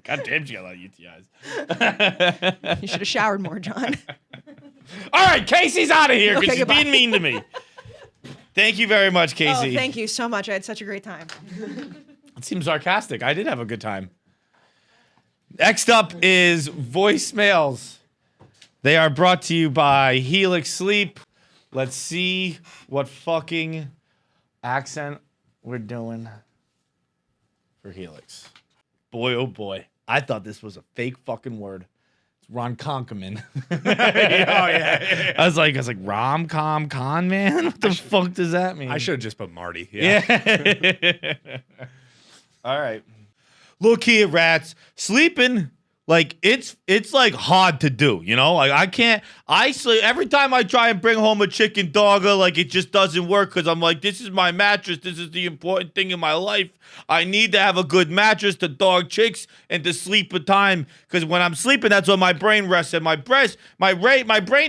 God damn, she got a lot of UTIs. You should have showered more, John. All right, Casey's out of here because Okay, she's goodbye. being mean to me. Thank you very much, Casey. Oh, thank you so much. I had such a great time. It seems sarcastic. I did have a good time. Next up is voicemails. They are brought to you by Helix Sleep. Let's see what fucking accent we're doing for Helix. Boy, oh boy. I thought this was a fake fucking word. It's Ron Conkerman. I was like, rom-com con man? What the fuck does that mean? I should have just put Marty. Yeah. Yeah. All right. Look here, rats. Sleeping, like it's like hard to do, you know? Like I sleep every time I try and bring home a chicken dogger, like it just doesn't work because I'm like, this is my mattress. This is the important thing in my life. I need to have a good mattress to dog chicks and to sleep a time. Because when I'm sleeping, that's when my brain rests. And my brain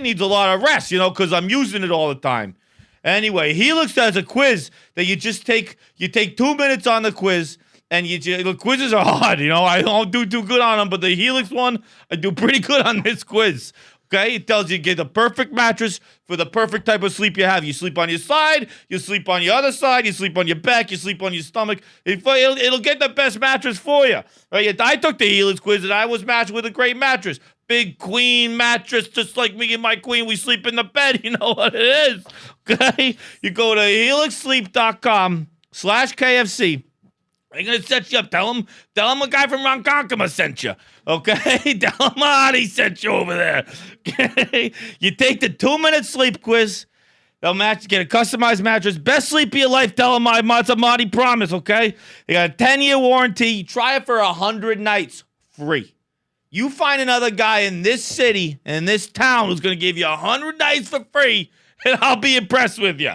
needs a lot of rest, you know, because I'm using it all the time. Anyway, Helix has a quiz that you take 2 minutes on the quiz. And the quizzes are hard, you know. I don't do too good on them, but the Helix one, I do pretty good on this quiz. Okay, it tells you get the perfect mattress for the perfect type of sleep you have. You sleep on your side, you sleep on your other side, you sleep on your back, you sleep on your stomach. It'll get the best mattress for you. Right? I took the Helix quiz and I was matched with a great mattress. Big queen mattress, just like me and my queen. We sleep in the bed. You know what it is. Okay, you go to helixsleep.com/KFC. They're going to set you up. Tell them a guy from Ronkonkoma sent you. Okay? Tell them Marty sent you over there. Okay? You take the 2-minute sleep quiz. They'll get a customized mattress. Best sleep of your life. Tell them it's a Marty promise, okay? They got a 10-year warranty. You try it for 100 nights. Free. You find another guy in this city, in this town, who's going to give you 100 nights for free, and I'll be impressed with you.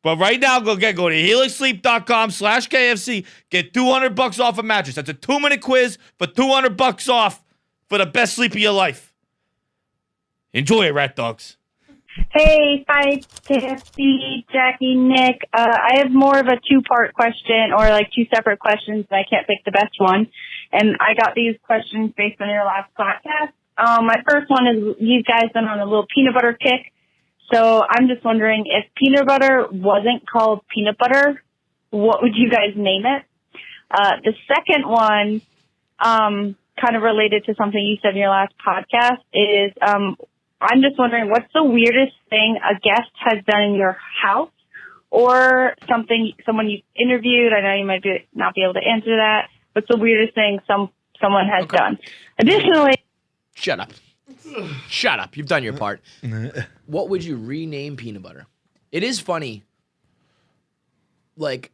But right now, go to helixsleep.com/KFC. Get $200 off a mattress. That's a 2-minute quiz for $200 off for the best sleep of your life. Enjoy it, rat dogs. Hey, Feits, KFC, Jackie, Nick. I have more of a 2-part question, or like 2 separate questions, and I can't pick the best one. And I got these questions based on your last podcast. My first one is, you guys been on a little peanut butter kick. So I'm just wondering, if peanut butter wasn't called peanut butter, what would you guys name it? The second one, kind of related to something you said in your last podcast, is I'm just wondering, what's the weirdest thing a guest has done in your house, or someone you interviewed? I know you might not be able to answer that. What's the weirdest thing someone has done? Additionally, Shut up. Shut up. You've done your part. What would you rename peanut butter? It is funny. Like,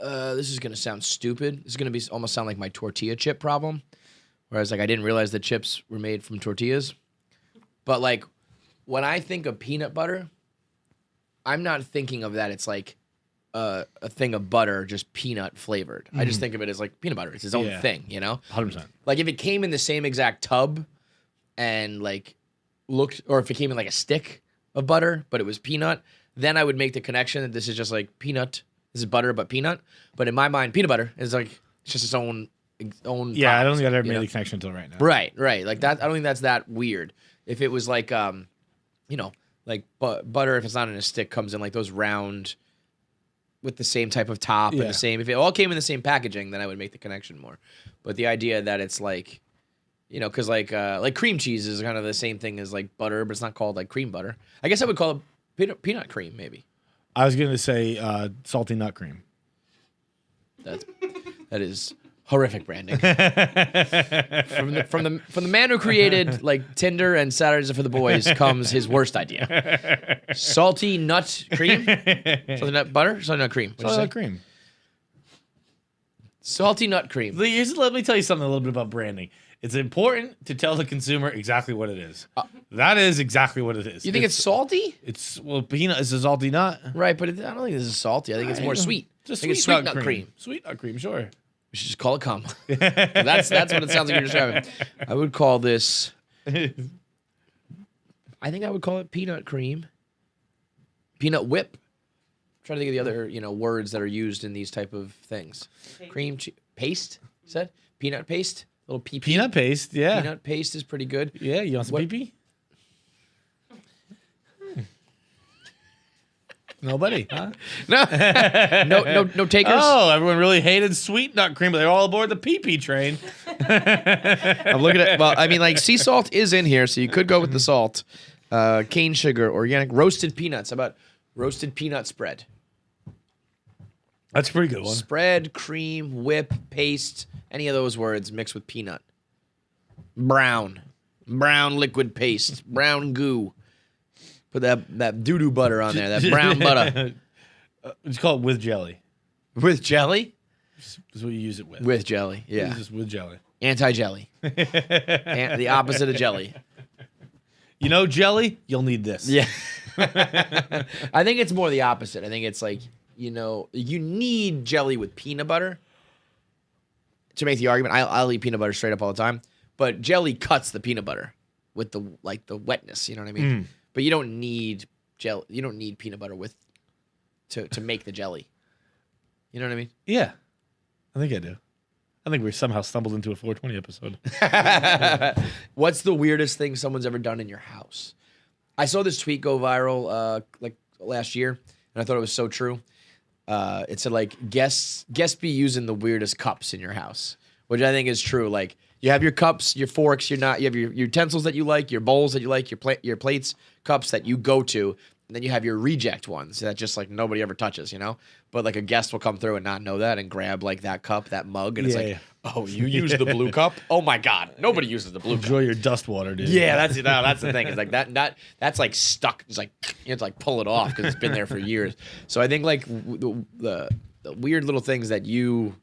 this is going to sound stupid. This is going to almost sound like my tortilla chip problem. Whereas, like, I didn't realize that chips were made from tortillas. But, like, when I think of peanut butter, I'm not thinking of that. It's like a thing of butter just peanut flavored. I just think of it as like peanut butter. It's its own Yeah. thing, you know? 100%. Like if it came in the same exact tub and like or if it came in like a stick of butter, but it was peanut, then I would make the connection that this is just like peanut. This is butter, but peanut. But in my mind, peanut butter is like it's just its own. Yeah, I don't think I've ever you made know? the connection until right now. Right. Like that. I don't think that's that weird. If it was like, like butter, if it's not in a stick, comes in like those round with the same type of top and Yeah. the same. If it all came in the same packaging, then I would make the connection more. But the idea that it's like, because like cream cheese is kind of the same thing as like butter, but it's not called like cream butter. I guess I would call it peanut cream, maybe. I was going to say salty nut cream. That is horrific branding. from the man who created like Tinder and Saturdays Are for the Boys comes his worst idea. Salty nut cream? Salty nut butter? Salty nut cream. What'd you Salty say? nut cream. Salty nut cream. Let me tell you something a little bit about branding. It's important to tell the consumer exactly what it is. That is exactly what it is. You think it's salty? Peanut is a salty nut. Right, but I don't think this is salty. I think it's more sweet. It's I think it's sweet nut cream. Sweet nut cream, sure. We should just call it cum. That's what it sounds like you're describing. I would call this. I think I would call it peanut cream. Peanut whip. I'm trying to think of the other words that are used in these type of things. Cream paste. You said peanut paste. Little pee. Peanut paste, yeah. Peanut paste is pretty good. Yeah, you want some What- pee-pee? Nobody, huh? No takers. Oh, everyone really hated sweet nut cream, but they're all aboard the pee-pee train. I'm looking at. Well, I mean, like sea salt is in here, so you could go with the salt. Cane sugar, organic, roasted peanuts. How about roasted peanut spread? That's a pretty good one. Spread, cream, whip, paste, any of those words mixed with peanut. Brown liquid paste, brown goo. Put that doo-doo butter on there, that brown butter. It's called with jelly. With jelly? That's what you use it with. With jelly, yeah. Use this with jelly. Anti-jelly. The opposite of jelly. You know jelly? You'll need this. Yeah. I think it's more the opposite. I think it's like, you need jelly with peanut butter to make the argument. I'll eat peanut butter straight up all the time, but jelly cuts the peanut butter with the wetness. You know what I mean? But you don't need jelly. You don't need peanut butter to make the jelly. You know what I mean? Yeah. I think I do. I think we somehow stumbled into a 420 episode. What's the weirdest thing someone's ever done in your house? I saw this tweet go viral like last year, and I thought it was so true. It said like guests be using the weirdest cups in your house, which I think is true. Like you have your cups, your forks, you have your utensils that you like, your bowls that you like, your plates, cups that you go to, and then you have your reject ones that just like nobody ever touches, But like a guest will come through and not know that and grab like that cup, that mug, and it's like, oh, you use the blue cup? Oh my God, nobody uses the blue cup. Enjoy your dust water, dude. Yeah, that's the thing. It's like that's like stuck. It's like you have to like pull it off because it's been there for years. So I think like the weird little things that you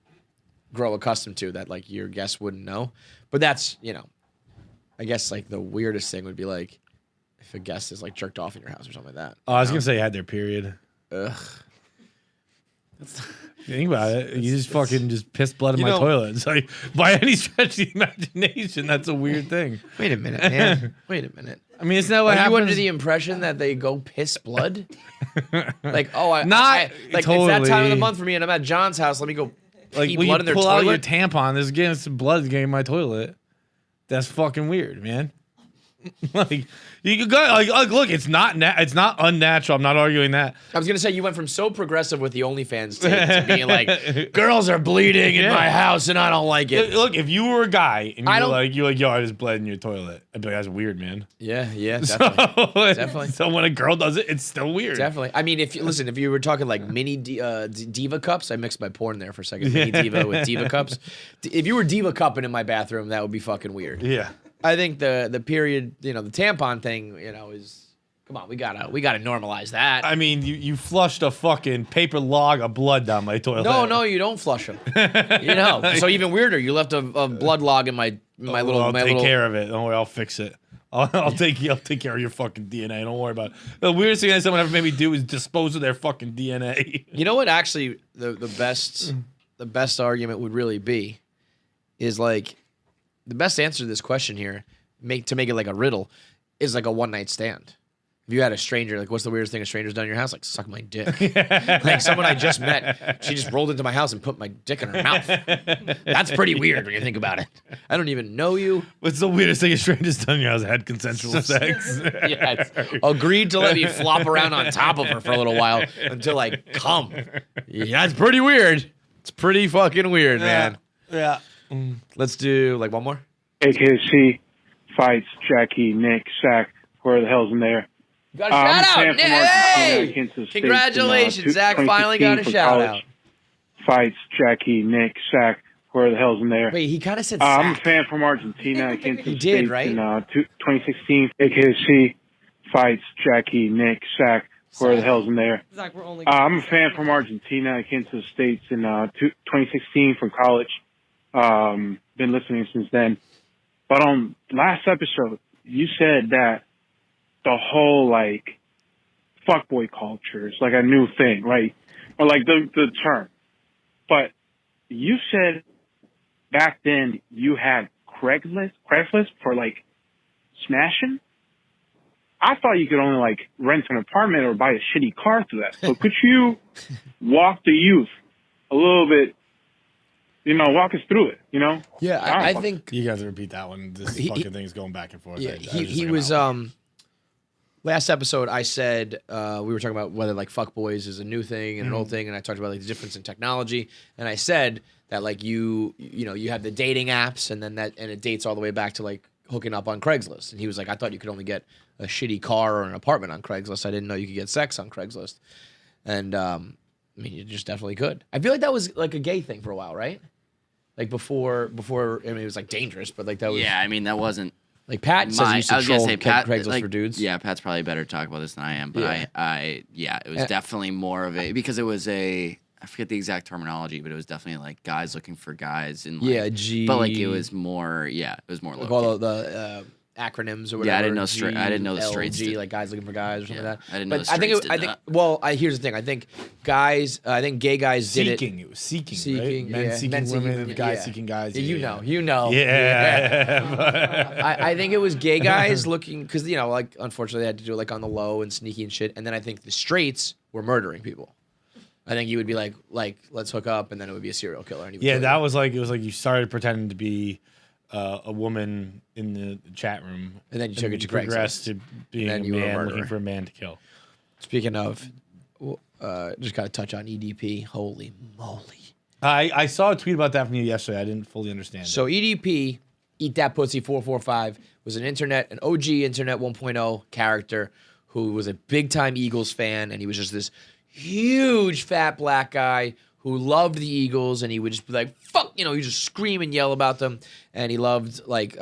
grow accustomed to that like your guests wouldn't know. But that's I guess like the weirdest thing would be like if a guest is like jerked off in your house or something like that. Oh, I was going to say you had their period. Ugh. Think about it. You just fucking piss blood in my toilet. It's like, by any stretch of the imagination, that's a weird thing. Wait a minute, man. Wait a minute. I mean, it's not what Are you happens. under the impression that they go piss blood? Like, oh, Not it's that time of the totally. month for me, and I'm at John's house. Let me go like pee when blood you in their pull out your toilet. tampon, there's getting some blood getting in my toilet. That's fucking weird, man. Like you could go like look, it's not unnatural. I'm not arguing that. I was gonna say you went from so progressive with the OnlyFans tape to being like, girls are bleeding in Yeah. my house and I don't like it. Look, if you were a guy and I you're don't- like, yo, I just bled in your toilet, I'd be like, that's weird, man. Yeah, definitely. Definitely. So when a girl does it, it's still weird. Definitely. I mean, if you were talking like mini diva cups, I mixed my porn there for a second. Mini diva with diva cups. If you were diva cupping in my bathroom, that would be fucking weird. Yeah. I think the period, the tampon thing, is come on, we gotta normalize that. I mean, you flushed a fucking paper log of blood down my toilet. No, you don't flush them. So even weirder, you left a blood log in my little I'll my take little. care of it. Don't worry, I'll fix it. I'll take care of your fucking DNA. Don't worry about it. The weirdest thing that someone ever made me do is dispose of their fucking DNA. You know what? Actually, the best argument would really be is like the best answer to this question here, to make it like a riddle, is like a one night stand. If you had a stranger, like what's the weirdest thing a stranger's done in your house? Like suck my dick. Like someone I just met, she just rolled into my house and put my dick in her mouth. That's pretty weird when you think about it. I don't even know you. What's the weirdest thing a stranger's done in your house? Had consensual sex. Yes. Agreed to let me flop around on top of her for a little while until I come. Yeah, that's pretty weird. It's pretty fucking weird, man. Yeah. Let's do like one more. AKC, Feits, Jackie, Nick, Sack, where the hell's in there? You got a shout out. Nick. Hey! Congratulations, Zach finally got a shout out. Feits, Jackie, Nick, Sack, where the hell's in there? Wait, he kind of said I'm a Sack. fan from Argentina. He did, right? In 2016, AKC, Feits, Jackie, Nick, Sack, where the hell's in there? Zach, we're only. I'm a fan from Argentina. I came to the States in 2016 from college. Been listening since then. But on last episode, you said that the whole like fuckboy culture is like a new thing, right? Or like the term. But you said back then you had Craigslist for like smashing. I thought you could only like rent an apartment or buy a shitty car through that. So could you walk the youth a little bit? Walk us through it. Yeah, I think You guys repeat that one. This fucking thing is going back and forth. Yeah, I he just was. like, Last episode, I said we were talking about whether like fuckboys is a new thing and an old thing, and I talked about like the difference in technology, and I said that like you have the dating apps, and then it dates all the way back to like hooking up on Craigslist, and he was like, I thought you could only get a shitty car or an apartment on Craigslist. I didn't know you could get sex on Craigslist, and I mean you just definitely could. I feel like that was like a gay thing for a while, right? Like before, I mean it was like dangerous, but like that was Yeah, I mean that wasn't. like Pat says he used to I was gonna troll say Pat, Craigslist like, for dudes. Yeah, Pat's probably better to talk about this than I am, but Yeah. it was definitely more of a because it was I forget the exact terminology, but it was definitely like guys looking for guys and like, but like it was more like low all the acronyms or whatever. Yeah, I didn't know the straights GLG, did- like guys looking for guys or something like that. I didn't know But the I think straights did that. well, here's the thing. I think gay guys did it. It was seeking, Seeking, right? Men yeah. seeking Men seeking women, women, guys yeah. seeking guys. You know. Yeah. I think it was gay guys looking because like unfortunately they had to do it like on the low and sneaky and shit. And then I think the straights were murdering people. I think you would be like let's hook up, and then it would be a serial killer. And he would Yeah, kill that you. was like it was like you started pretending to be a woman in the chat room, And then you took it to progressed Craigslist. to being And then a you were a man murderer. looking for a man to kill. Speaking of, just got to touch on EDP. Holy moly. I saw a tweet about that from you yesterday. I didn't fully understand. So EDP, Eat That Pussy 445, was an OG Internet 1.0 character who was a big time Eagles fan, and he was just this huge fat black guy who loved the Eagles, and he would just be like, fuck, he just scream and yell about them, and he loved like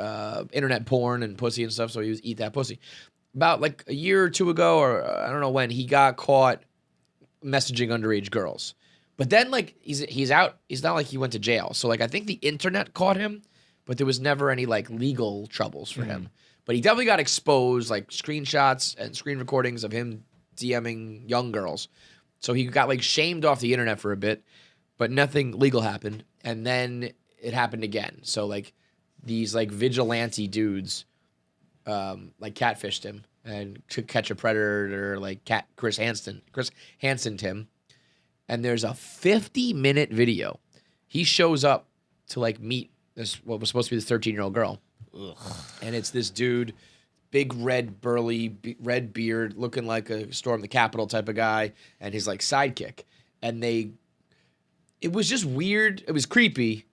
internet porn and pussy and stuff, so he was Eat That Pussy. About like a year or two ago, or I don't know when, he got caught messaging underage girls. But then like he's out, it's not like he went to jail. So like I think the internet caught him, but there was never any like legal troubles for him. But he definitely got exposed, like screenshots and screen recordings of him DMing young girls. So he got like shamed off the internet for a bit, but nothing legal happened. And then it happened again. So like these like vigilante dudes like catfished him and to Catch a Predator like Chris Hansened him. And there's a 50-minute video. He shows up to like meet this what was supposed to be this 13-year-old girl. Ugh. And it's this dude, big red burly red beard, looking like a Storm the Capitol type of guy, and his like sidekick. And it was just weird. It was creepy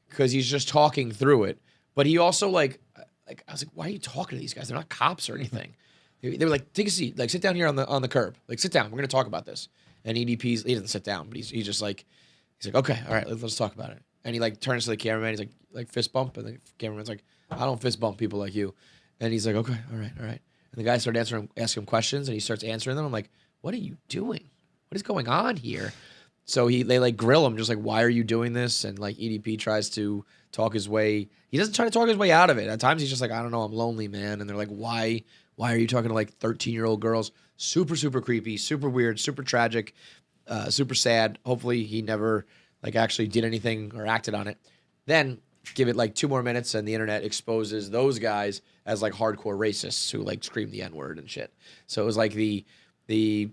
because he's just talking through it. But he also like I was like, why are you talking to these guys? They're not cops or anything. They were like, take a seat, like sit down here on the curb, like sit down. We're gonna talk about this. And he doesn't sit down, but he's just like, okay, all right, let's talk about it. And he like turns to the cameraman. He's like fist bump, and the cameraman's like, I don't fist bump people like you. And he's like, okay, all right. And the guy started asking him questions, and he starts answering them. I'm like, what are you doing? What is going on here? So they like grill him, just like, why are you doing this? And like EDP tries to talk his way. He doesn't try to talk his way out of it. At times he's just like, I don't know, I'm lonely, man. And they're like, why are you talking to like 13-year-old girls? Super, super creepy, super weird, super tragic, super sad. Hopefully he never like actually did anything or acted on it. Then give it like 2 more minutes and the internet exposes those guys as like hardcore racists who like scream the N-word and shit. So it was like the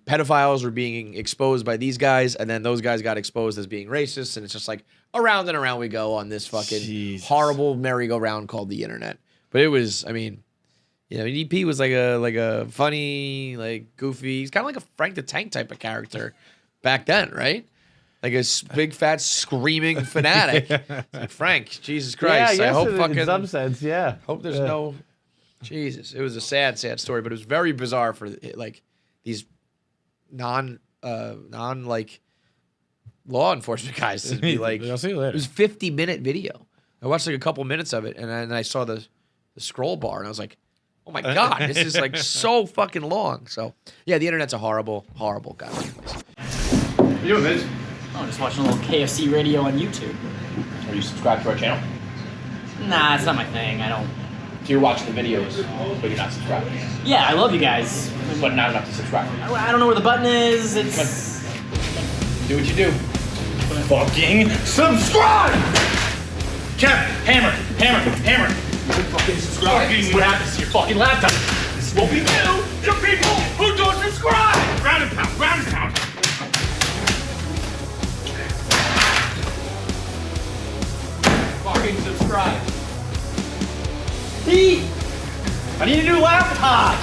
pedophiles were being exposed by these guys, and then those guys got exposed as being racist, and it's just like around and around we go on this fucking horrible merry-go-round called the internet. But it was, I mean, you know, EDP was like a funny, like goofy, he's kind of like a Frank the Tank type of character back then, right? Like a big fat screaming fanatic. It's like, Frank, Jesus Christ. Yeah, I hope in some sense, yeah. Hope there's no Jesus. It was a sad, sad story, but it was very bizarre for like these non like law enforcement guys to be like, I'll see you later. It was a 50-minute video. I watched like a couple minutes of it, and then I saw the scroll bar, and I was like, oh my God, this is like so fucking long. So yeah, the internet's a horrible, horrible goddamn place. What are you doing, Vince? Oh, I'm just watching a little KFC Radio on YouTube. Are you subscribed to our channel? Nah, it's not my thing. I don't. So you're watching the videos, but you're not subscribed. Yeah, I love you guys. But not enough to subscribe. I don't know where the button is. It's. Do what you do. Fucking subscribe! Kevin, hammer. You fucking subscribe. This is what happens to your fucking laptop. This is what we do to people who don't subscribe. Ground and pound. Fucking subscribe. I need a new laptop.